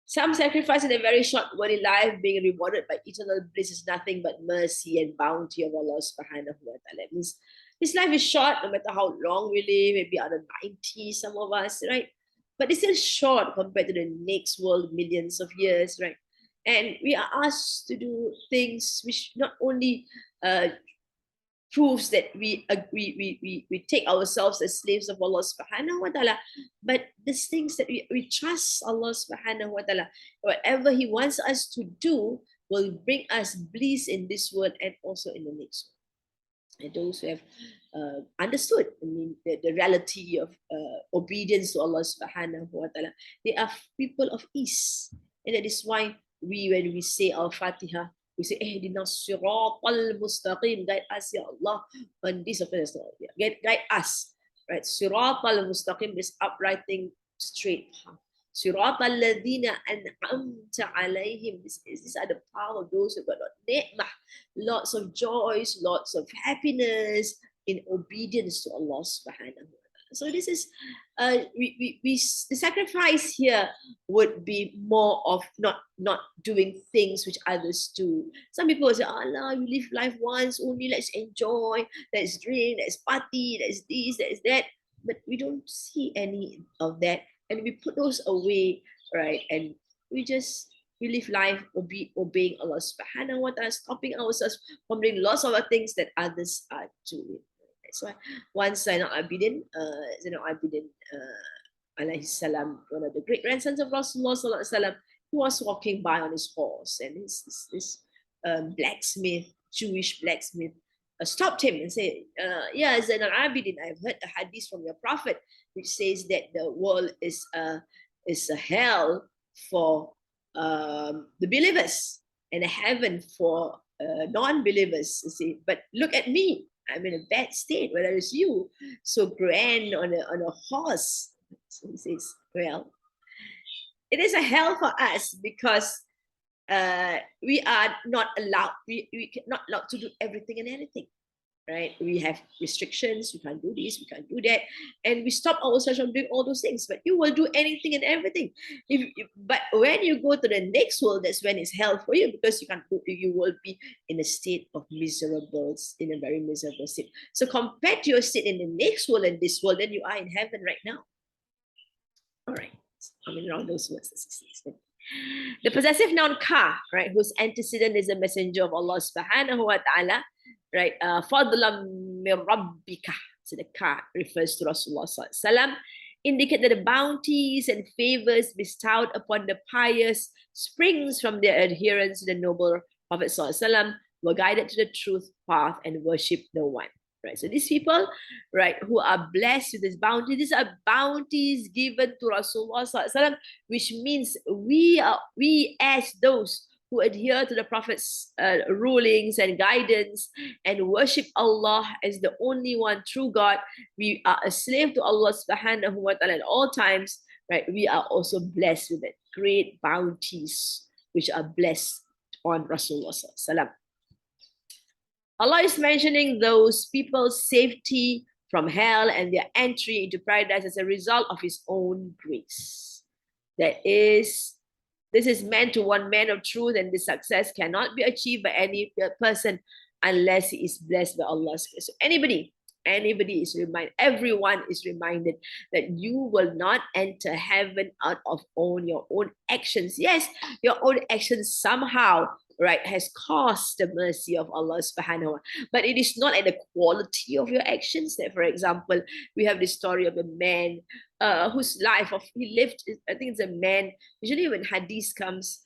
Some sacrifice in a very short worldly life, being rewarded by eternal bliss, is nothing but mercy and bounty of Allah subhanahu wa ta'ala. It means this life is short, no matter how long we live, maybe under 90, some of us, right? But it's still short compared to the next world, millions of years, right? And we are asked to do things which not only proves that we take ourselves as slaves of Allah subhanahu wa ta'ala, but these things that we trust Allah subhanahu wa ta'ala, whatever He wants us to do will bring us bliss in this world and also in the next world. And those who have understood, the reality of obedience to Allah subhanahu wa ta'ala, they are people of ease. And that is why when we say our Fatiha, we say, Ihdinas siratal mustaqim, guide us, Ya Allah, on this of us, guide us, right? Siratal mustaqim, this upright thing, straight path. Siratal ladina an'amta alayhim, these are the path of those who got ni'mah, lots of joys, lots of happiness in obedience to Allah subhanahu wa ta'ala. So this is, the sacrifice here would be more of not doing things which others do. Some people say, Allah, we live life once only, let's enjoy, let's drink, let's party, let's this, let's that. But we don't see any of that. And we put those away, right? And we live life obeying Allah subhanahu wa ta'ala, stopping ourselves from doing lots of other things that others are doing. So once Zainal Abidin, alayhi salam, one of the great grandsons of Rasulullah sallallahu alaihi wasallam, he was walking by on his horse, and this blacksmith, Jewish blacksmith, stopped him and said, "Yeah, Zainal Abidin, I've heard a hadith from your prophet which says that the world is a hell for the believers and a heaven for non-believers. You see, but look at me. I'm in a bad state, whether it's you, so grand on a horse." So he says, well, it is a hell for us because we are not allowed, we not allowed to do everything and anything, right? We have restrictions, we can't do this, we can't do that, and we stop ourselves from doing all those things, but you will do anything and everything. But when you go to the next world, that's when it's hell for you, because you will be in a state of in a very miserable state. So compared to your state in the next world and this world, then you are in heaven right now. All right, around those words. The possessive noun ka, right, whose antecedent is the messenger of Allah subhanahu wa ta'ala, right? Fadlam min rabbika. So the ka refers to Rasulullah sallallahu alaihi wasallam, indicate that the bounties and favors bestowed upon the pious springs from their adherence to the noble Prophet sallallahu alaihi wasallam, were guided to the truth path and worship no one. Right, so these people, right, who are blessed with this bounty, these are bounties given to Rasulullah sallallahu alaihi wasallam, which means we as those who adhere to the Prophet's rulings and guidance and worship Allah as the only one true God, we are a slave to Allah subhanahu wa ta'ala at all times, right? We are also blessed with that great bounties which are blessed on Rasulullah sallallahu alaihi wasallam. Allah is mentioning those people's safety from hell and their entry into paradise as a result of His own grace. That is This is meant to one man of truth, and this success cannot be achieved by any person unless he is blessed by Allah's grace. So anybody is reminded, everyone is reminded that you will not enter heaven out of your own actions. Yes, your own actions somehow, right, has caused the mercy of Allah subhanahu wa ta'ala. But it is not at the quality of your actions. That, for example, we have the story of a man whose life he lived, I think it's a man, usually when hadith comes,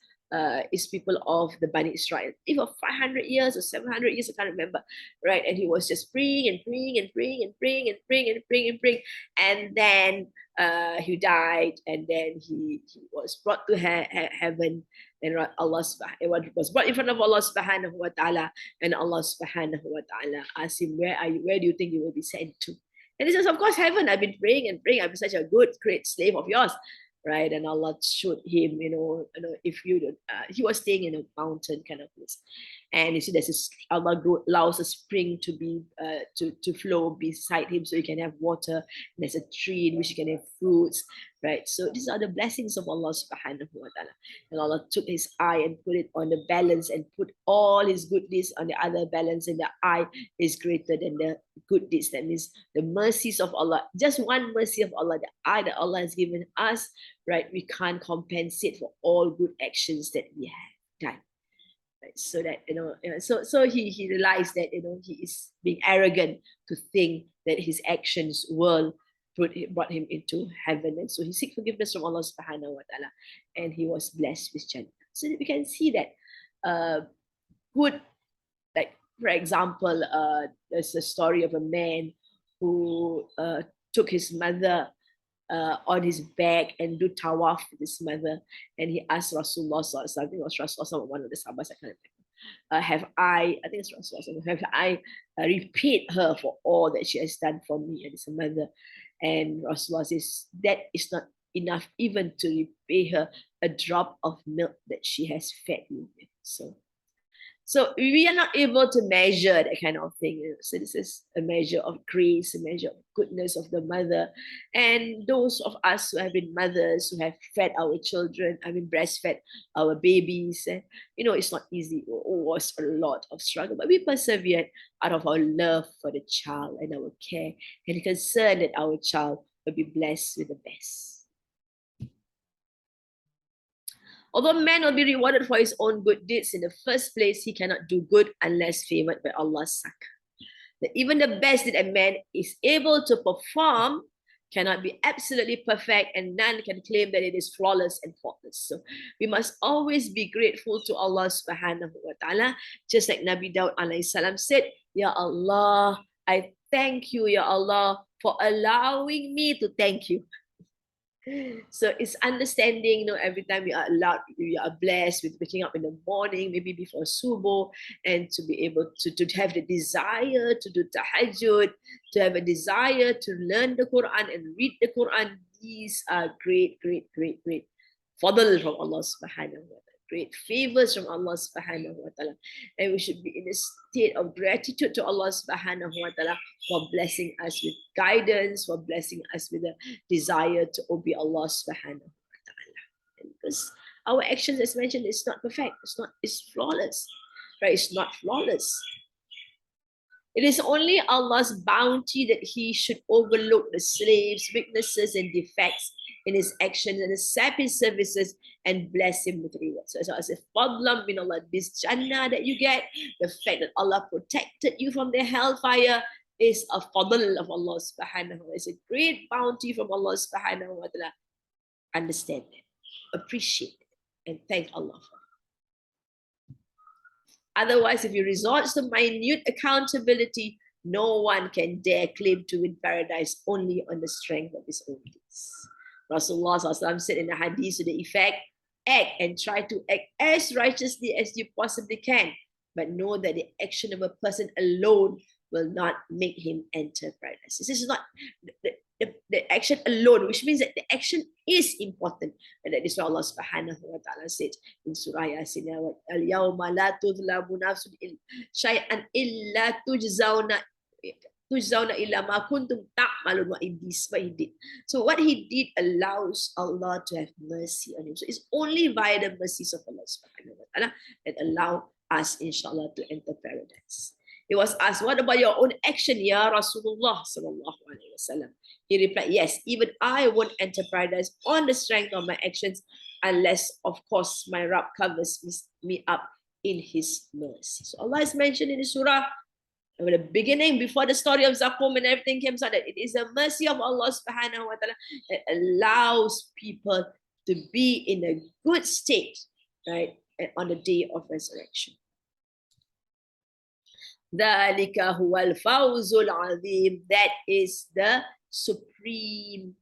is people of the Bani Israel. Even 500 years or 700 years, I can't remember, right? And he was just praying and praying and praying and praying and praying and praying and praying. And then he died, and then he was brought to heaven, and Allah was brought in front of Allah subhanahu wa ta'ala, and Allah subhanahu wa ta'ala asked him, where do you think you will be sent to? And he says, of course, heaven. I've been praying and praying. I've been such a good, great slave of yours, right? And Allah showed him, if you don't, he was staying in a mountain kind of place, and you see Allah allows a spring to be to flow beside him, so you can have water. And there's a tree in which you can have fruits, right? So these are the blessings of Allah subhanahu wa ta'ala. And Allah took his eye and put it on the balance, and put all his good deeds on the other balance, and the eye is greater than the good deeds. That means the mercies of Allah, just one mercy of Allah, the eye that Allah has given us, right? We can't compensate for all good actions that we have done. Right? So that so he realized that he is being arrogant to think that his actions will brought him into heaven, and so he seek forgiveness from Allah subhanahu wa ta'ala, and he was blessed with Jannah. So that we can see that good, like for example, there's a story of a man who took his mother on his back and do tawaf with his mother, and he asked Rasulullah, something was Rasulullah, one of the sahabas, I can't remember, I think it's Rasulullah, have I repaid her for all that she has done for me and his mother? And Rasulullah says that is not enough even to repay her a drop of milk that she has fed you with. So we are not able to measure that kind of thing. So this is a measure of grace, a measure of goodness of the mother. And those of us who have been mothers, who have fed our children, breastfed our babies, it's not easy. It was a lot of struggle, but we persevered out of our love for the child and our care and concern that our child will be blessed with the best. Although man will be rewarded for his own good deeds, in the first place, he cannot do good unless favored by Allah's succor. That even the best that a man is able to perform cannot be absolutely perfect, and none can claim that it is flawless and faultless. So we must always be grateful to Allah subhanahu wa ta'ala, just like Nabi Daud alayhi salam said, Ya Allah, I thank you, Ya Allah, for allowing me to thank you. So it's understanding, every time we are blessed with waking up in the morning, maybe before subuh, and to be able to have the desire to do tahajjud, to have a desire to learn the Quran and read the Quran. These are great, great, great, great fadl from Allah subhanahu wa ta'ala. Great favors from Allah subhanahu wa ta'ala. And we should be in a state of gratitude to Allah subhanahu wa ta'ala for blessing us with guidance, for blessing us with a desire to obey Allah subhanahu wa ta'ala. And because our actions, as mentioned, is not perfect. It's flawless. Right? It's not flawless. It is only Allah's bounty that he should overlook the slave's weaknesses and defects in his actions and accept his services and bless him with rewards. So as a fadlam min Allah, this Jannah that you get, the fact that Allah protected you from the hellfire is a fadl of Allah subhanahu wa ta'ala. It's a great bounty from Allah subhanahu wa ta'ala. Understand it, appreciate it, and thank Allah for it. Otherwise, if you resort to minute accountability, no one can dare claim to win paradise only on the strength of his own deeds. Rasulullah said in a hadith to the effect, act and try to act as righteously as you possibly can, but know that the action of a person alone will not make him enter paradise. This is not the action alone, which means that the action is important. And that is what Allah subhanahu wa ta'ala said in Surah Yasin, Al-yawma la tuzlamu nafsun shay'an illa tujzawna تُجْزَوْنَ إِلَّا مَا كُنْتُمْ تَعْمَلُونَ. What he did. So what he did allows Allah to have mercy on him. So it's only via the mercies of Allah subhanahu wa ta'ala that allow us, inshallah, to enter paradise. He was asked, what about your own action, Ya Rasulullah sallallahu alaihi wasallam? He replied, yes, even I won't enter paradise on the strength of my actions unless, of course, my Rabb covers me up in his mercy. So Allah is mentioned in the surah at the beginning, before the story of Zakum and everything came, so that it is a mercy of Allah subhanahu wa ta'ala that allows people to be in a good state, right, on the day of resurrection. ذَلِكَ هُوَ الْفَوْزُ الْعَظِيمُ. That is the supreme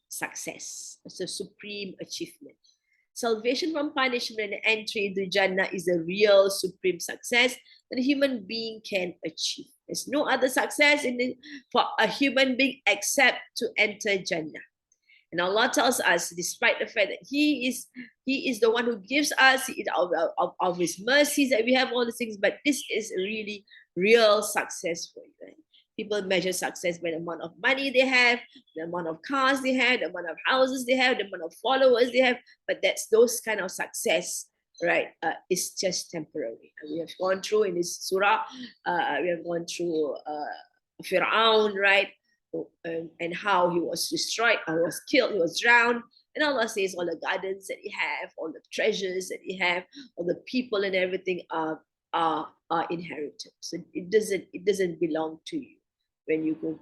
success. It's a supreme achievement. Salvation from punishment and entry into Jannah is a real supreme success that a human being can achieve. There's no other success for a human being except to enter Jannah. And Allah tells us, despite the fact that He is the one who gives us of His mercies, that we have all these things, but this is really real success for you. Right? People measure success by the amount of money they have, the amount of cars they have, the amount of houses they have, the amount of followers they have. But that's those kind of success, right? It's just temporary. And we have gone through in this surah, we have gone through Fir'aun, right? And how he was destroyed, he was killed, he was drowned. And Allah says all the gardens that he have, all the treasures that he have, all the people and everything are inherited. So it doesn't belong to you when you go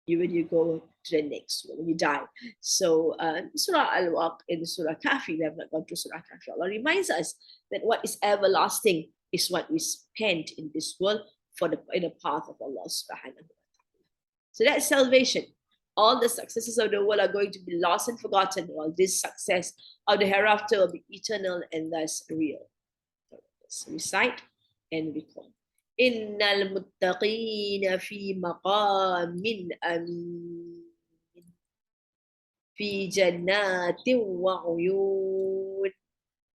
to the next one, when you die. So Surah Al-Waq in Surah Kafi, we have not gone through Surah Kafi. Allah reminds us that what is everlasting is what we spend in this world in the path of Allah subhanahu wa ta'ala. So that's salvation. All the successes of the world are going to be lost and forgotten, while this success of the hereafter will be eternal and thus real. Let's recite and recall. Innal muttaqina fi maqamin amin fi jannatin wa uyun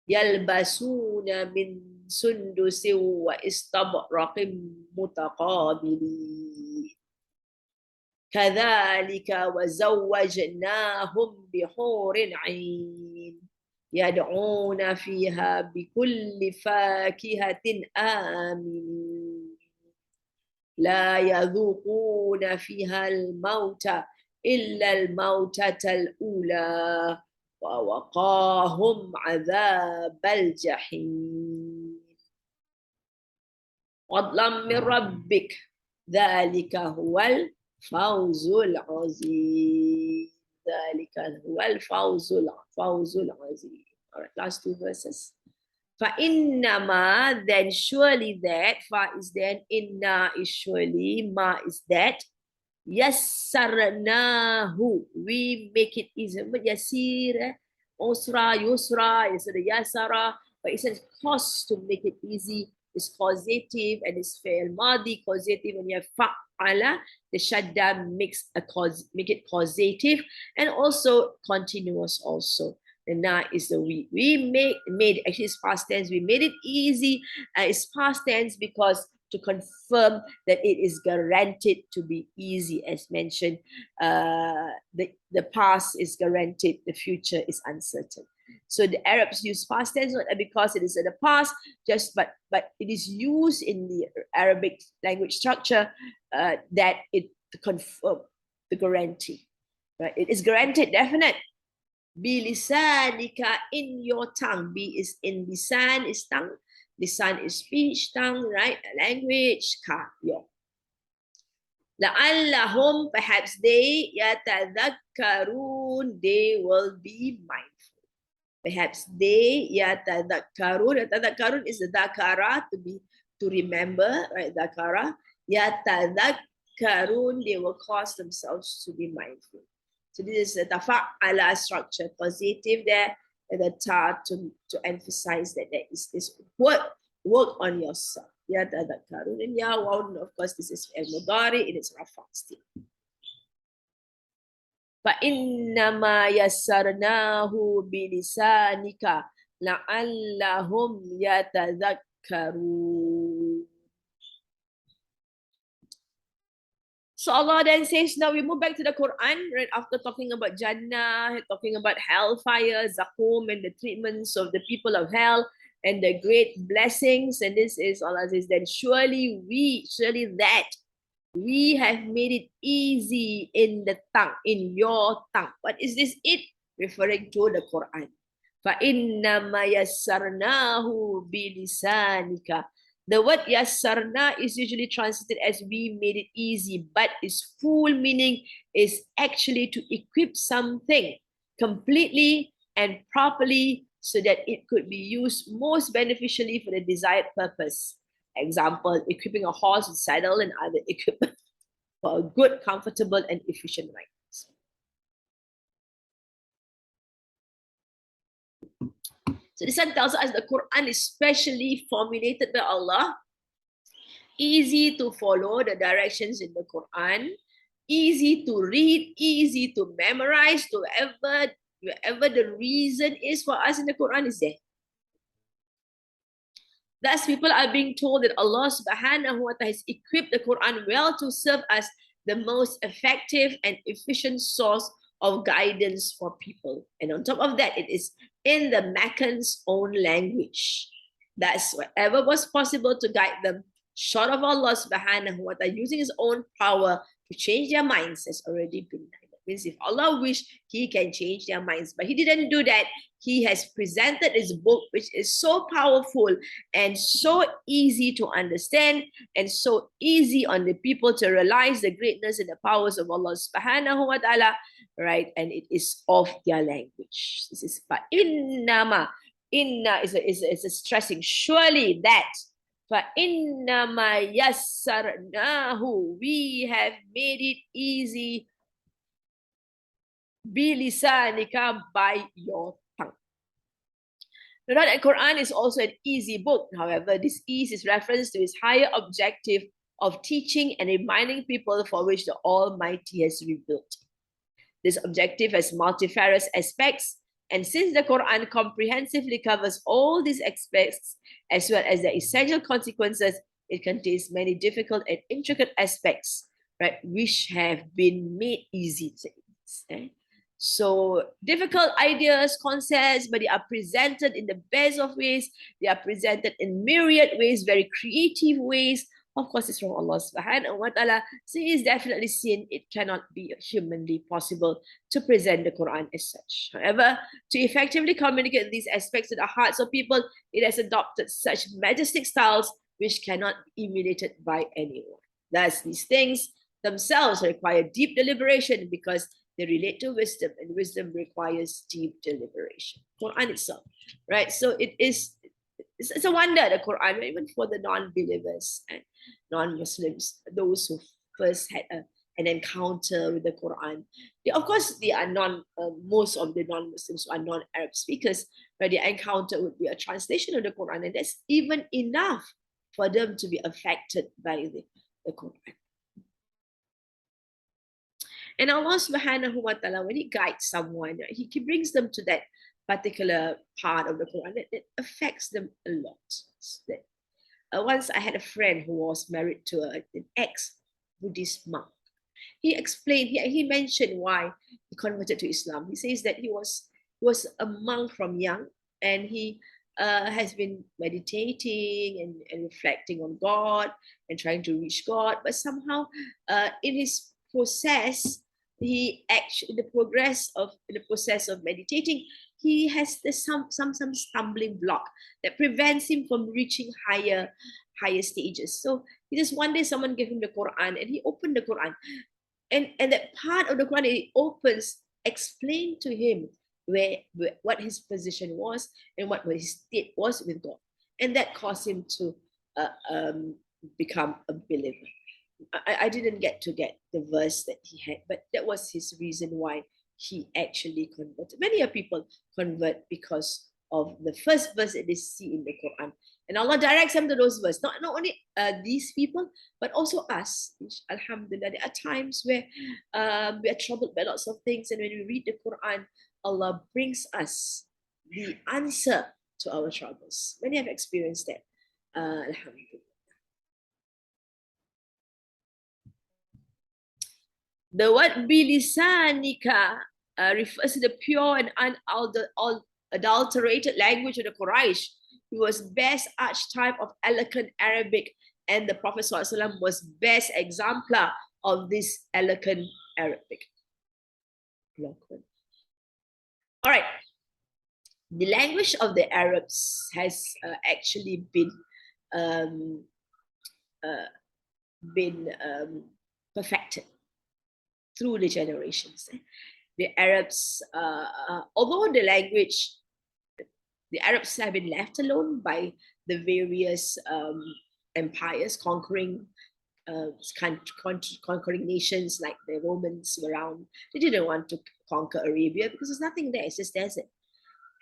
yalbasuna min sundusin wa istabraqin mutaqabilin kadhalika wa zawwajnahum bihurin 'ain يدعون فيها بكل فاكهة آمنين لا يذوقون فيها الموت إلا الموتة الأولى ووقاهم عذاب الجحيم فضلا من ربك ذلك هو الفوز العظيم ذلك هو الفوز العظيم. All right, last two verses. فَإِنَّمَا, then surely that, fa is then, inna is surely, ma is that, yassarnahu, we make it easy. But yasir, usra, yusra, is the yasara, but it's a cause to make it easy. It's causative and it's fail madi, causative, and you have fa'ala, the shadda makes make it causative and also continuous also. And na is the we made actually it's past tense. We made it easy. It's past tense because to confirm that it is guaranteed to be easy, as mentioned. The past is guaranteed, the future is uncertain. So the Arabs use past tense not because it is in the past, but it is used in the Arabic language structure that it to confirm the guarantee. Right? It is guaranteed, definite. Bilisanika, in your tongue. Bi is in lisan is tongue. Lisan is speech, tongue, right? Language, ka, yeah. La'allahum, perhaps they, yatadhakkarun, they will be mindful. Perhaps they, yatadhakkarun. Yatadhakkarun is the dhakara, to remember, right? Dhakara. Yatadhakkarun, they will cause themselves to be mindful. So this is the tafa'ala structure, causative there, and the ta to emphasize that there is this work on yourself. Ya tadhakkarun, and ya waun, of course, this is al-mudari in its rafa state. فَإِنَّمَا يَسَّرْنَاهُ بِلِسَانِكَ لَعَلَّهُمْ يَتَذَكَّرُونَ. So Allah then says, now we move back to the Quran, right after talking about Jannah, talking about hellfire, Zakum, and the treatments of the people of hell, and the great blessings. And this is Allah says, then surely that we have made it easy in the tongue, in your tongue. What is this it? Referring to the Quran. فَإِنَّمَا يَسَّرْنَاهُ بِلِسَانِكَ. The word yassarna is usually translated as we made it easy, but its full meaning is actually to equip something completely and properly so that it could be used most beneficially for the desired purpose. Example, equipping a horse with saddle and other equipment for a good, comfortable, and efficient ride. So this one tells us the Quran is specially formulated by Allah, easy to follow the directions in the Quran, easy to read, easy to memorize, to wherever the reason is for us in the Quran is there. Thus, people are being told that Allah subhanahu wa ta'ala has equipped the Quran well to serve as the most effective and efficient source of guidance for people. And on top of that, it is in the Meccan's own language. That's whatever was possible to guide them, short of Allah subhanahu wa ta'ala using his own power to change their minds, has already been done. That means if Allah wished, he can change their minds. But he didn't do that. He has presented his book, which is so powerful and so easy to understand and so easy on the people to realize the greatness and the powers of Allah subhanahu wa ta'ala, right? And it is of their language. This is but innama. Inna is a stressing. Surely that. فَإِنَّمَا يَسَّرْنَاهُ. We have made it easy. بِلِسَانِكَ, by your tongue. The Quran is also an easy book. However, this ease is reference to its higher objective of teaching and reminding people for which the Almighty has revealed. This objective has multifarious aspects, and since the Quran comprehensively covers all these aspects as well as the essential consequences, it contains many difficult and intricate aspects, right, which have been made easy. So difficult ideas, concepts, but they are presented in the best of ways. They are presented in myriad ways, very creative ways. Of course, it's from Allah subhanahu wa ta'ala. So it is definitely seen it cannot be humanly possible to present the Quran as such. However, to effectively communicate these aspects to the hearts of people, it has adopted such majestic styles which cannot be emulated by anyone. Thus, these things themselves require deep deliberation because they relate to wisdom, and wisdom requires deep deliberation. Quran itself, right? So it's a wonder, the Quran, even for the non-believers and non-Muslims, those who first had an encounter with the Quran. Of course, they are most of the non-Muslims are non-Arab speakers, but their encounter would be a translation of the Quran, and that's even enough for them to be affected by the Quran. And Allah subhanahu wa ta'ala, when he guides someone, he brings them to that particular part of the Quran that affects them a lot. Once I had a friend who was married to an ex-Buddhist monk. He explained, he mentioned why he converted to Islam. He says that he was a monk from young, and he has been meditating and reflecting on God and trying to reach God. But somehow in his process, in the process of meditating, he has some stumbling block that prevents him from reaching higher stages. So he just one day someone gave him the Quran, and he opened the Quran, and that part of the Quran it opens explained to him what his position was and what his state was with God, and that caused him to become a believer. I didn't get the verse that he had, but that was his reason why he actually converted. Many people convert because of the first verse that they see in the Quran. And Allah directs them to those verses. Not only these people, but also us. Alhamdulillah, there are times where we are troubled by lots of things. And when we read the Quran, Allah brings us the answer to our troubles. Many have experienced that. Alhamdulillah. The word bilisanika refers to the pure and unadulterated language of the Quraysh. He was best archetype of eloquent Arabic, and the Prophet ﷺ was best exemplar of this eloquent Arabic. All right. The language of the Arabs has actually um, been perfected through the generations. The Arabs, although the language, the Arabs have been left alone by the various empires conquering conquering nations like the Romans around. They didn't want to conquer Arabia because there's nothing there, it's just desert.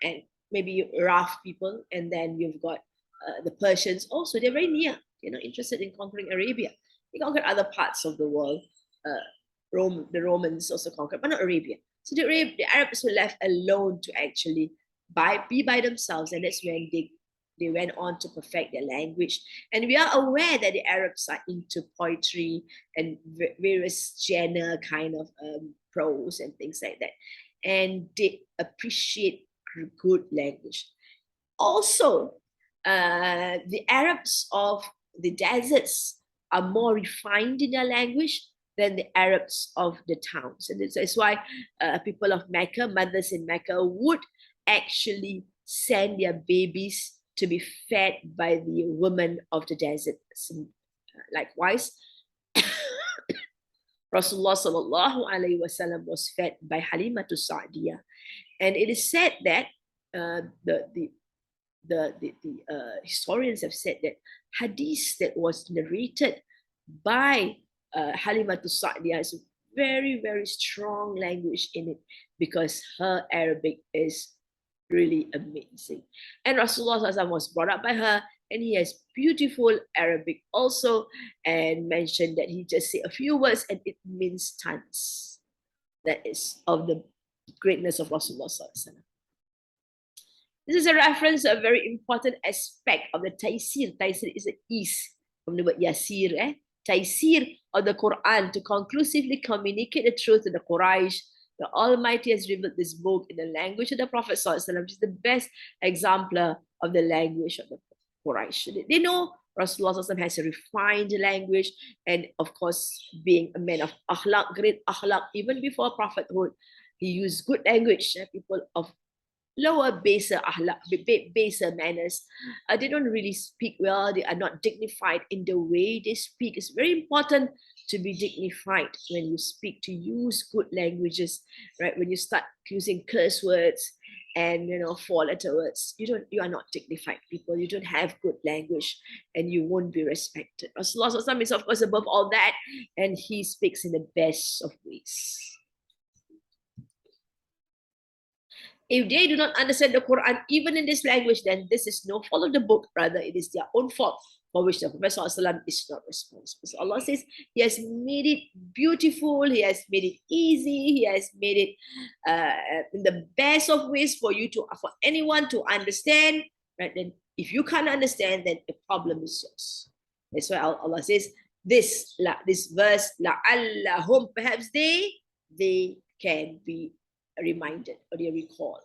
And maybe rough people, and then you've got the Persians also, they're very near, interested in conquering Arabia. They conquered other parts of the world. The Romans also conquered, but not Arabia. So the Arabs were left alone to actually be by themselves, and that's when they went on to perfect their language. And we are aware that the Arabs are into poetry and various genre kind of prose and things like that. And they appreciate good language. Also, the Arabs of the deserts are more refined in their language than the Arabs of the towns. And that's why people of Mecca, mothers in Mecca, would actually send their babies to be fed by the women of the desert. Likewise, Rasulullah sallallahu alaihi wasallam was fed by Halimatu Sa'diyah, and it is said that the historians have said that hadith that was narrated by Halimatu Sa'diyah is very, very strong language in it, because her Arabic is really amazing. And Rasulullah was brought up by her, and he has beautiful Arabic also, and mentioned that he just said a few words and it means tons. That is of the greatness of Rasulullah. This is a reference to a very important aspect of the taysir. Taysir is the ease from the word yasir. Taysir of the Quran, to conclusively communicate the truth to the Quraysh. The Almighty has revealed this book in the language of the Prophet ﷺ, which is the best exemplar of the language of the Quraysh. They know Rasulullah ﷺ has a refined language, and of course, being a man of akhlaq, great akhlaq, even before prophethood, he used good language. People of lower, baser akhlaq, baser manners, they don't really speak well. They are not dignified in the way they speak. It's very important to be dignified when you speak, to use good languages, right? When you start using curse words and 4-letter words, you are not dignified people. You don't have good language, and you won't be respected. Rasulullah is of course above all that, and he speaks in the best of ways. If they do not understand the Quran, even in this language, then this is no fault of the book. Rather, it is their own fault, for which the Prophet ﷺ is not responsible. So Allah says He has made it beautiful, He has made it easy, He has made it in the best of ways for anyone to understand. Right? Then, if you can't understand, then the problem is yours. That's why Allah says this verse, la'allahum, perhaps they can be reminded, or they recall.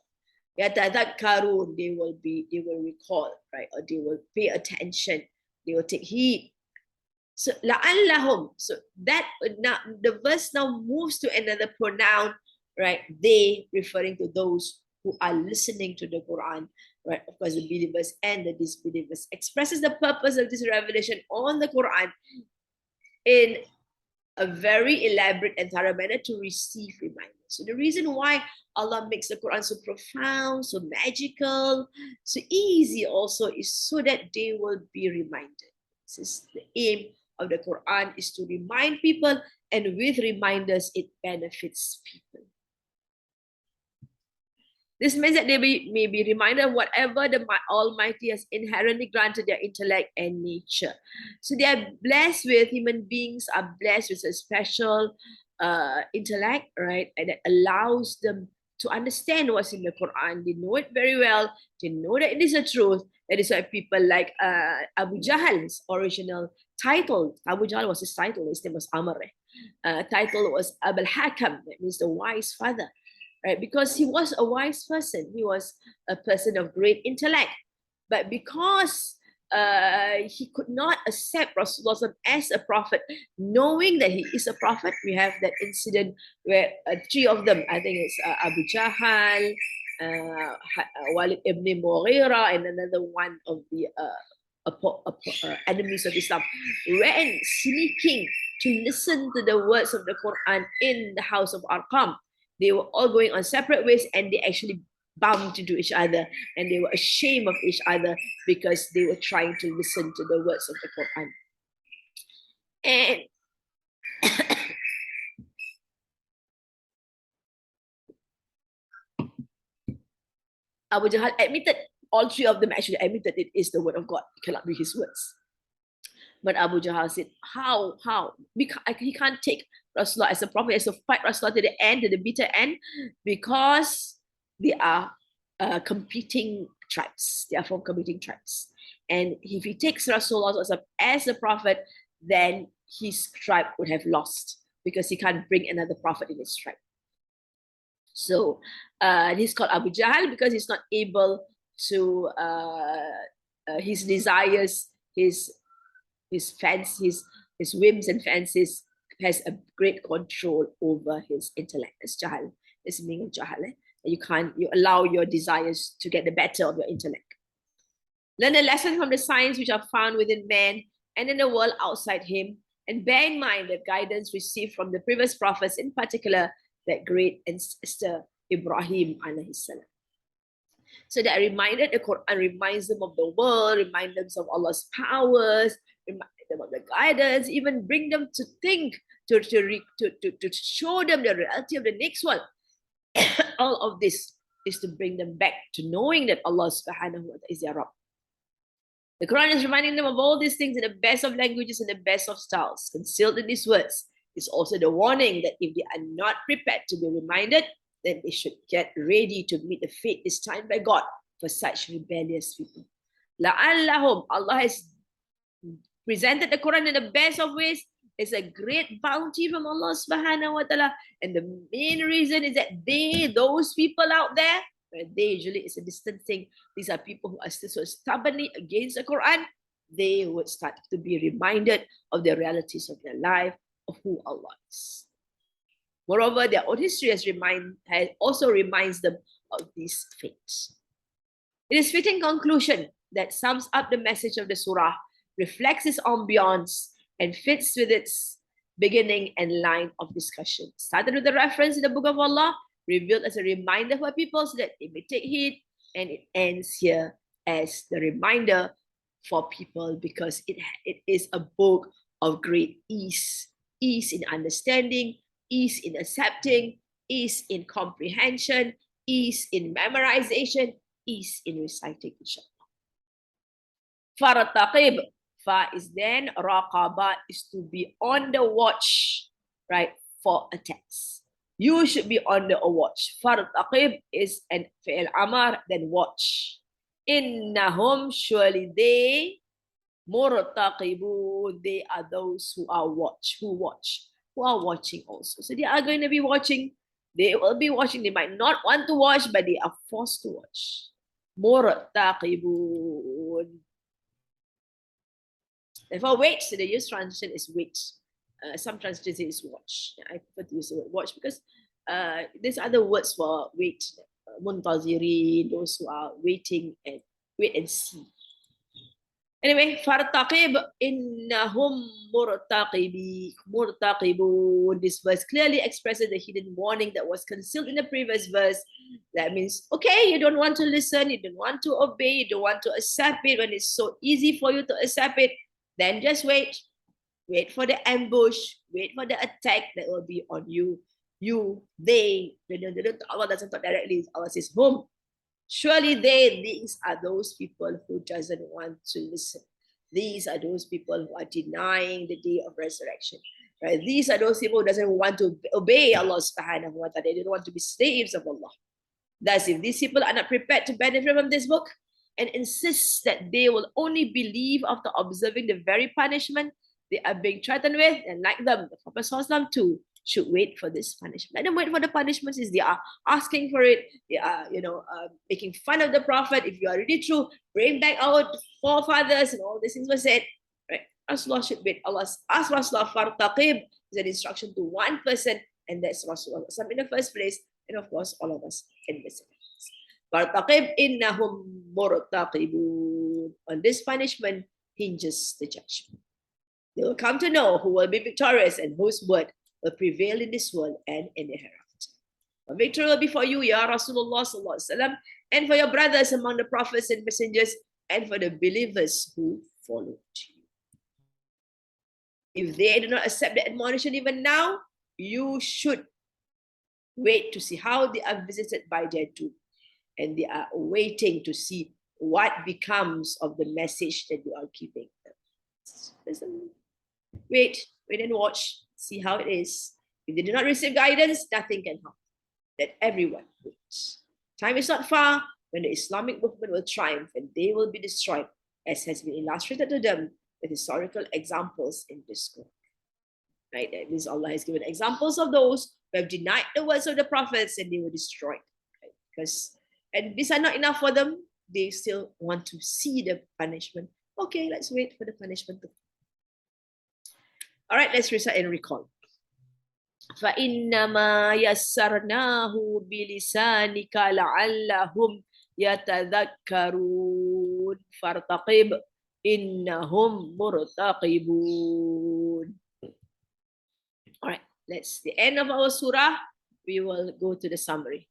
Yatadhakkarun, they will recall, right? Or they will pay attention, they will take heed. So la'allahum, so that now the verse now moves to another pronoun, right? They, referring to those who are listening to the Quran, right? Of course, the believers and the disbelievers, expresses the purpose of this revelation on the Quran in a very elaborate and thorough manner to receive reminders. So the reason why Allah makes the Quran so profound, so magical, so easy also, is so that they will be reminded. This is the aim of the Quran, is to remind people, and with reminders, it benefits people. This means that they may be reminded of whatever the Almighty has inherently granted their intellect and nature. So they are blessed with, human beings are blessed with a special intellect, right? And that allows them to understand what's in the Quran. They know it very well. They know that it is the truth. That is why people like Abu Jahl's original title, Abu Jahl was his title, his name was Amr. title was Abul Hakam, that means the wise father, right? Because he was a wise person. He was a person of great intellect. But because he could not accept Rasulullah as a prophet, knowing that he is a prophet, we have that incident where three of them, I think it's Abu Jahal, Walid ibn Mughira, and another one of the enemies of Islam, went sneaking to listen to the words of the Quran in the house of Arqam. They were all going on separate ways, and they actually bumped into each other, and they were ashamed of each other because they were trying to listen to the words of the Quran. And Abu Jahl admitted, all three of them actually admitted it is the word of God. It cannot be his words. But Abu Jahl said, how? Because he can't take Rasulullah as a prophet, as a fight Rasulullah to the end, to the bitter end, because they are competing tribes. They are from competing tribes. And if he takes Rasulullah as a prophet, then his tribe would have lost, because he can't bring another prophet in his tribe. So he's called Abu Jahl because he's not able to, his desires, his fancies, his whims and fancies, has a great control over his intellect. That's Jahl. That's the meaning of Jahl. You allow your desires to get the better of your intellect. Learn a lesson from the signs which are found within man and in the world outside him, and bear in mind the guidance received from the previous prophets, in particular that great ancestor Ibrahim alayhi salam. So that the Quran reminds them of the world, reminds them of Allah's powers, remind them of the guidance, even bring them to think, to show them the reality of the next one. All of this is to bring them back to knowing that Allah subhanahu wa ta'ala is their Rabb. The Quran is reminding them of all these things in the best of languages and the best of styles. Concealed in these words is also the warning that if they are not prepared to be reminded, then they should get ready to meet the fate destined by God for such rebellious people. La'allahum, Allah has presented the Quran in the best of ways. It's a great bounty from Allah subhanahu wa ta'ala. And the main reason is that those people out there, where they usually is a distant thing, these are people who are still so stubbornly against the Quran, they would start to be reminded of the realities of their life, of who Allah is. Moreover, their own history also reminds them of these fates. It is fitting conclusion that sums up the message of the surah, reflects its ambiance, and fits with its beginning and line of discussion. Started with the reference in the Book of Allah, revealed as a reminder for people so that they may take heed, and it ends here as the reminder for people because it is a book of great ease in understanding, ease in accepting, ease in comprehension, ease in memorization, ease in reciting, inshallah. Farataqib, fa is then, raqaba is to be on the watch, right, for attacks. You should be on the watch. Farataqib is an fi'il amar, then watch. Innahum, surely they, murtaqibun, they are those who are who are watching also. So they are going to be watching. They will be watching. They might not want to watch, but they are forced to watch. Murtaqibun. Therefore, wait, so the use translation is wait. Some translations is watch. I prefer to use the word watch because there's other words for wait. Muntaziri, those who are waiting and wait and see. Anyway, fartaqib innahum murtaqibun. This verse clearly expresses the hidden warning that was concealed in the previous verse. That means, okay, you don't want to listen, you don't want to obey, you don't want to accept it when it's so easy for you to accept it, then just wait. Wait for the ambush, wait for the attack that will be on you. They Allah doesn't talk directly, Allah says whom. Surely these are those people who doesn't want to listen. These are those people who are denying the day of resurrection. Right? These are those people who doesn't want to obey Allah subhanahu wa ta'ala. They don't want to be slaves of Allah. Thus, if these people are not prepared to benefit from this book, and insist that they will only believe after observing the very punishment they are being threatened with, and like them, the Prophet ﷺ too should wait for this punishment. Let them wait for the punishment since they are asking for it. They are, making fun of the Prophet. If you are really true, bring back our forefathers and all these things were said. Right? Rasulullah should wait. Allah asked Rasulullah fartaqib is an instruction to one person, and that's Rasulullah in the first place, and of course all of us can listen. Fartaqib innahum murtaqibun. On this punishment hinges the judgment. They will come to know who will be victorious and whose word will prevail in this world and in the hereafter. A victory will be for you, Ya Rasulullah sallallahu alaihi wasallam, and for your brothers among the prophets and messengers, and for the believers who followed you. If they do not accept the admonition even now, you should wait to see how they are visited by their doom, and they are waiting to see what becomes of the message that you are giving them. Listen. Wait and watch, see how it is. If they do not receive guidance, nothing can help. Let everyone wait. Time is not far when the Islamic movement will triumph and they will be destroyed, as has been illustrated to them with historical examples in this Quran. Right? That means Allah has given examples of those who have denied the words of the prophets and they were destroyed. Right? And these are not enough for them. They still want to see the punishment. Okay, let's wait for the punishment to come. All right, let's recite and recall. فَإِنَّمَا يَسَّرْنَاهُ بِلِسَانِكَ لَعَلَّهُمْ يَتَذَكَّرُونَ فَارْتَقِبْ إِنَّهُمْ مُرْتَقِبُونَ. All right, that's the end of our surah. We will go to the summary.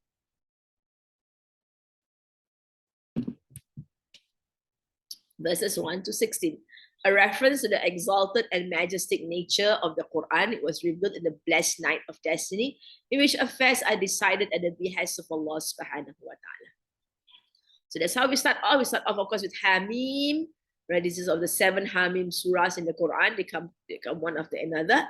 Verses 1 to 16. A reference to the exalted and majestic nature of the Quran. It was revealed in the blessed night of destiny, in which affairs are decided at the behest of Allah subhanahu wa ta'ala. So that's how we start off. We start off, of course, with Hamim. Right? This is of the 7 Hamim surahs in the Quran. They come one after another.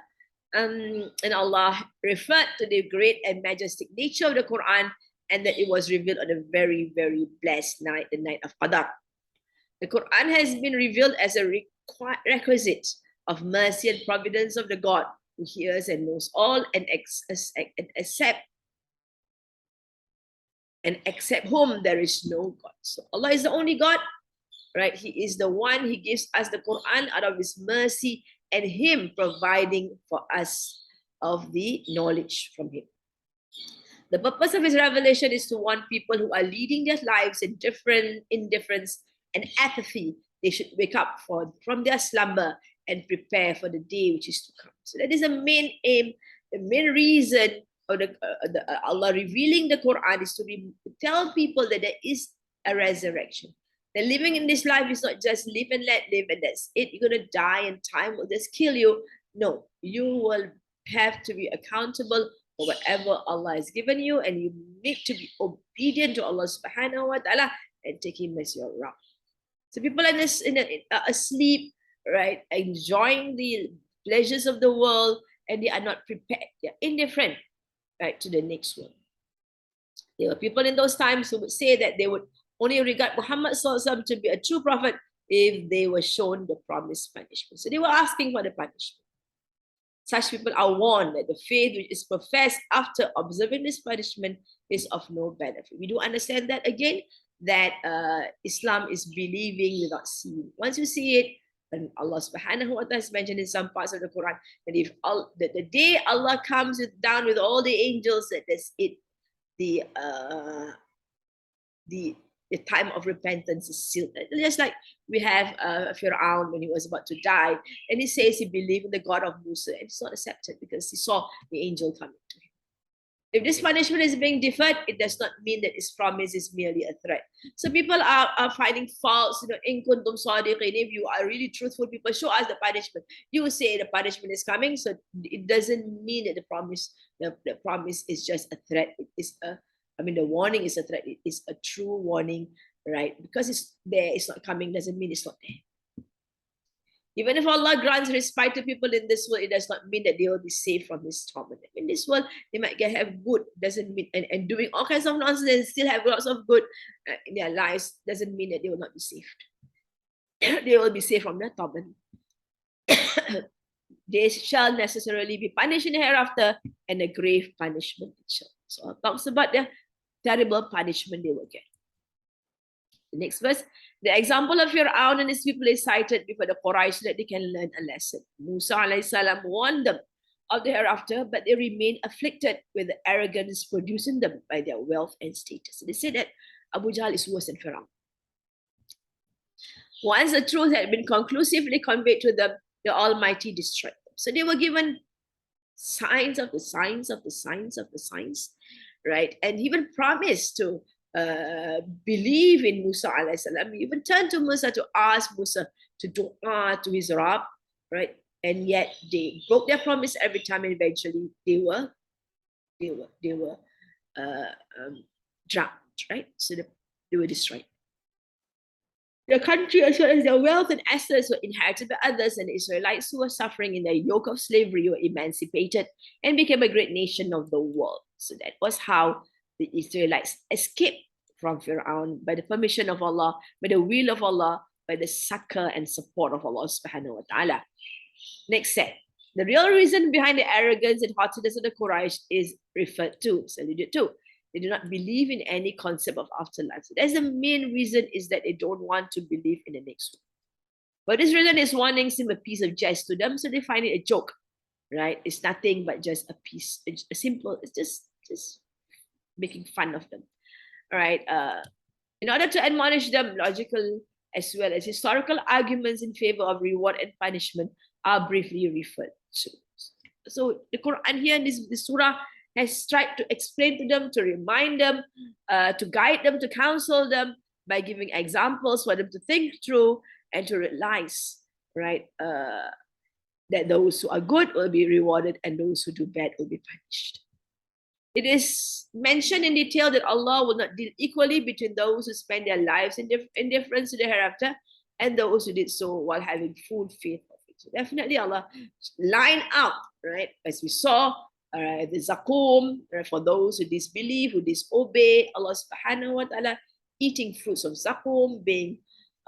And Allah referred to the great and majestic nature of the Quran, and that it was revealed on a very, very blessed night, the night of Qadr. The Quran has been revealed as a requisite of mercy and providence of the God who hears and knows all, and except whom there is no God. So Allah is the only God, right? He is the one. He gives us the Quran out of His mercy and Him providing for us of the knowledge from Him. The purpose of His revelation is to warn people who are leading their lives in indifference and apathy. They should wake up from their slumber and prepare for the day which is to come. So that is the main aim, the main reason of Allah revealing the Quran is to tell people that there is a resurrection. That living in this life is not just live and let live and that's it. You're going to die and time will just kill you. No, you will have to be accountable for whatever Allah has given you, and you need to be obedient to Allah subhanahu wa ta'ala and take Him as your Rabb. So people are just asleep, right, enjoying the pleasures of the world, and they are not prepared. They are indifferent, right, to the next world. There were people in those times who would say that they would only regard Muhammad SAW to be a true prophet if they were shown the promised punishment. So they were asking for the punishment. Such people are warned that the faith which is professed after observing this punishment is of no benefit. We do understand that again, that Islam is believing without seeing. Once you see it, and Allah subhanahu wa ta'ala has mentioned in some parts of the Quran that if the day Allah comes down with all the angels, that that's it, the time of repentance is sealed. Just like we have Fir'aun when he was about to die, and he says he believed in the God of Musa, and it's not accepted because he saw the angel coming to him. If this punishment is being deferred, it does not mean that his promise is merely a threat. So people are finding faults, in kuntum sadiqin, if you are really truthful, people show us the punishment. You say the punishment is coming, so it doesn't mean that the promise is just a threat. It is the warning is a threat. It is a true warning, right? Because it's there, it's not coming, doesn't mean it's not there. Even if Allah grants respite to people in this world, it does not mean that they will be safe from His torment. In this world, they might have good, doesn't mean, and doing all kinds of nonsense and still have lots of good in their lives, doesn't mean that they will not be saved. They will be saved from their torment. they shall necessarily be punished in the hereafter, and a grave punishment it shall. So it talks about the terrible punishment they will get. The next verse, the example of Fir'aun and his people is cited before the Quraysh so that they can learn a lesson. Musa alayhi salam warned them of the hereafter, but they remain afflicted with the arrogance producing them by their wealth and status. So they said that Abu Jahl is worse than Fir'aun. Once the truth had been conclusively conveyed to them, the Almighty destroyed them. So they were given signs of the signs of the signs of the signs, right? And even promised to believe in Musa alayhi salam. He even turned to Musa to ask Musa to dua to his Rabb, right? And yet they broke their promise every time, and eventually they were drowned, right? So they were destroyed. The country, as well as their wealth and assets, were inherited by others, and the Israelites who were suffering in the yoke of slavery were emancipated and became a great nation of the world. So that was how the Israelites escaped from Fir'aun by the permission of Allah, by the will of Allah, by the succor and support of Allah subhanahu wa ta'ala. Next set. The real reason behind the arrogance and haughtiness of the Quraysh is referred to, it's alluded to. They do not believe in any concept of afterlife. So that's the main reason, is that they don't want to believe in the next one. But this reason is warning seem a piece of jest to them, so they find it a joke, right? It's nothing but just a piece, a simple, it's just making fun of them. All right. In order to admonish them, logical as well as historical arguments in favor of reward and punishment are briefly referred to. So the Quran here in this surah has tried to explain to them, to remind them, to guide them, to counsel them by giving examples for them to think through and to realize, right, that those who are good will be rewarded and those who do bad will be punished. It is mentioned in detail that Allah will not deal equally between those who spend their lives in indifference to the hereafter and those who did so while having full faith of it. So definitely Allah line out, right, as we saw, the zakum, right, for those who disbelieve, who disobey Allah subhanahu wa ta'ala, eating fruits of zakum, being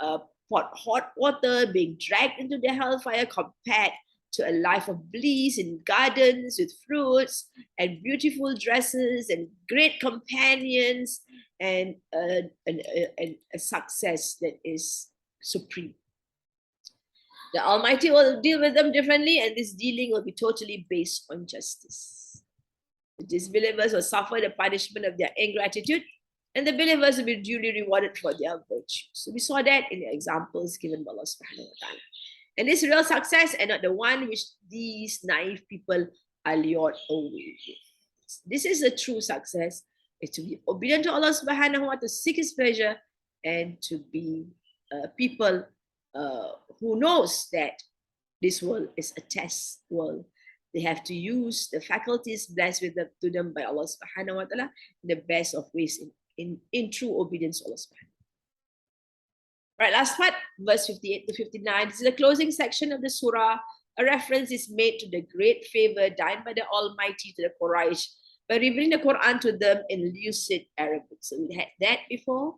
poured hot water, being dragged into the hellfire, compared to a life of bliss in gardens with fruits and beautiful dresses and great companions and a success that is supreme. The Almighty will deal with them differently, and this dealing will be totally based on justice. The disbelievers will suffer the punishment of their ingratitude, and the believers will be duly rewarded for their virtue. So we saw that in the examples given by Allah subhanahu wa ta'ala. And this real success and not the one which these naive people are lured away with. This is a true success. It's to be obedient to Allah subhanahu wa ta'ala, to seek His pleasure, and to be people who knows that this world is a test world. They have to use the faculties blessed with them, to them by Allah subhanahu wa ta'ala in the best of ways in true obedience to Allah subhanahu. Right, last part, verse 58 to 59. This is the closing section of the surah. A reference is made to the great favor done by the Almighty to the Quraysh by revealing the Quran to them in lucid Arabic. So we had that before.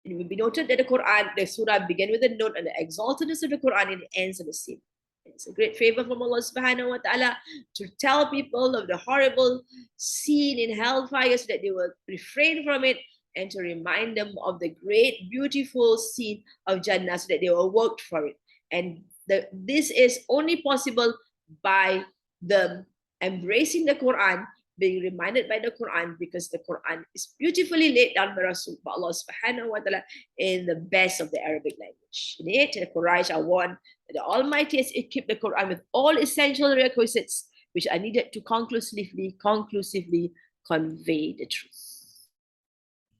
It will be noted that the surah began with a note on the exaltedness of the Quran and it ends on the same. It's a great favor from Allah subhanahu wa ta'ala to tell people of the horrible scene in hellfire so that they will refrain from it, and to remind them of the great, beautiful scene of Jannah so that they will work for it. And this is only possible by them embracing the Quran, being reminded by the Quran, because the Quran is beautifully laid down by Allah subhanahu wa ta'ala in the best of the Arabic language. In it, the Quraysh are warned that the Almighty has equipped the Quran with all essential requisites which are needed to conclusively convey the truth.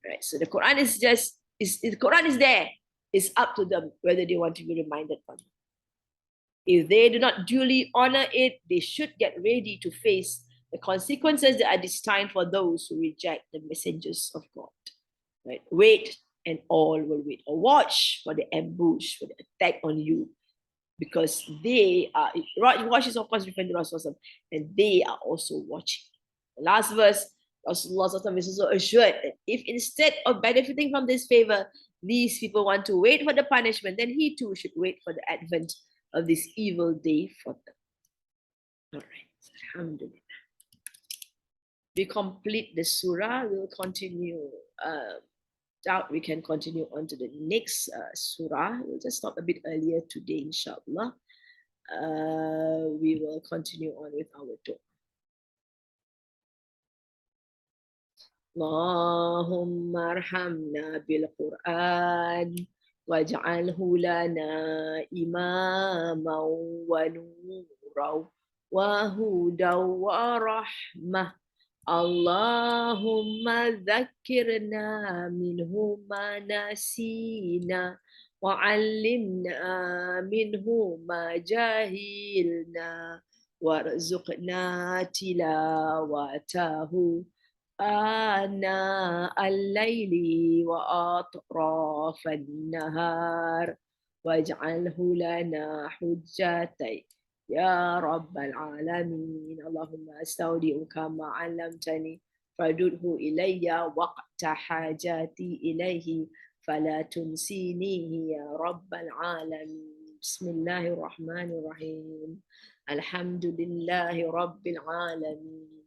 Right, so the Quran is the Quran is there. It's up to them whether they want to be reminded or not. If they do not duly honor it, they should get ready to face the consequences that are destined for those who reject the messengers of God. Right? Wait, and all will wait. Or watch for the ambush, for the attack on you, because they are. Watch is of course referring to Rasulullah, and they are also watching. The last verse. Rasulullah is also assured that if instead of benefiting from this favor, these people want to wait for the punishment, then he too should wait for the advent of this evil day for them. All right. Alhamdulillah. We complete the surah. We'll continue. Doubt we can continue on to the next surah. We'll just stop a bit earlier today, inshallah. We will continue on with our talk. اللهم ارحمنا بالقرآن واجعله لنا إماما ونورا وهدى ورحمة. اللهم ذكرنا منه ما نسينا وعلمنا منه ما جهلنا وارزقنا تلاوته آناء الليل وأطراف النهار واجعله لنا حجتين يا رب العالمين. اللهم أستودعك ما علمتني فردده إلي وقت حاجاتي إليه فلا تنسينيه يا رب العالمين. بسم الله الرحمن الرحيم. الحمد لله رب العالمين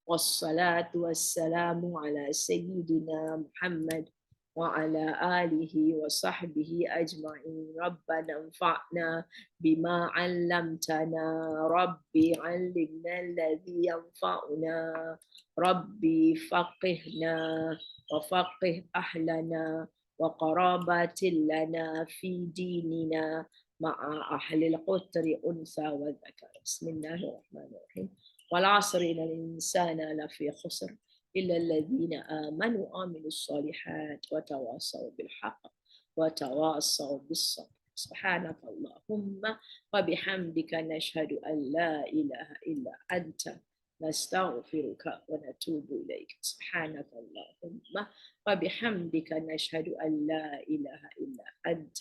والصلاة والسلام على سيدنا محمد وعلى آله وصحبه أجمعين. ربنا انفعنا بما علمتنا. ربي علمنا الذي ينفعنا. ربي فقهنا وفقه أهلنا وقرابات لنا في ديننا مع أهل القطر أنثى وذكر. بسم الله الرحمن الرحيم. والعصر إن الإنسان لفي خسر إلا الذين آمنوا وعملوا الصالحات وتواصوا بالحق وتواصوا بالصبر. سبحانك اللهم وبحمدك نشهد أن لا إله إلا أنت نستغفرك ونتوب إليك. سبحانك اللهم وبحمدك نشهد أن لا إله إلا أنت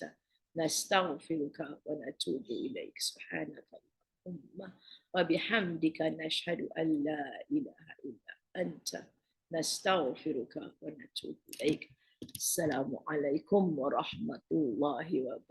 نستغفرك ونتوب إليك. سبحانك اللهم وبحمدك نشهد أن لا إله إلا أنت نستغفرك ونتوب إليك. السلام عليكم ورحمة الله وبركاته.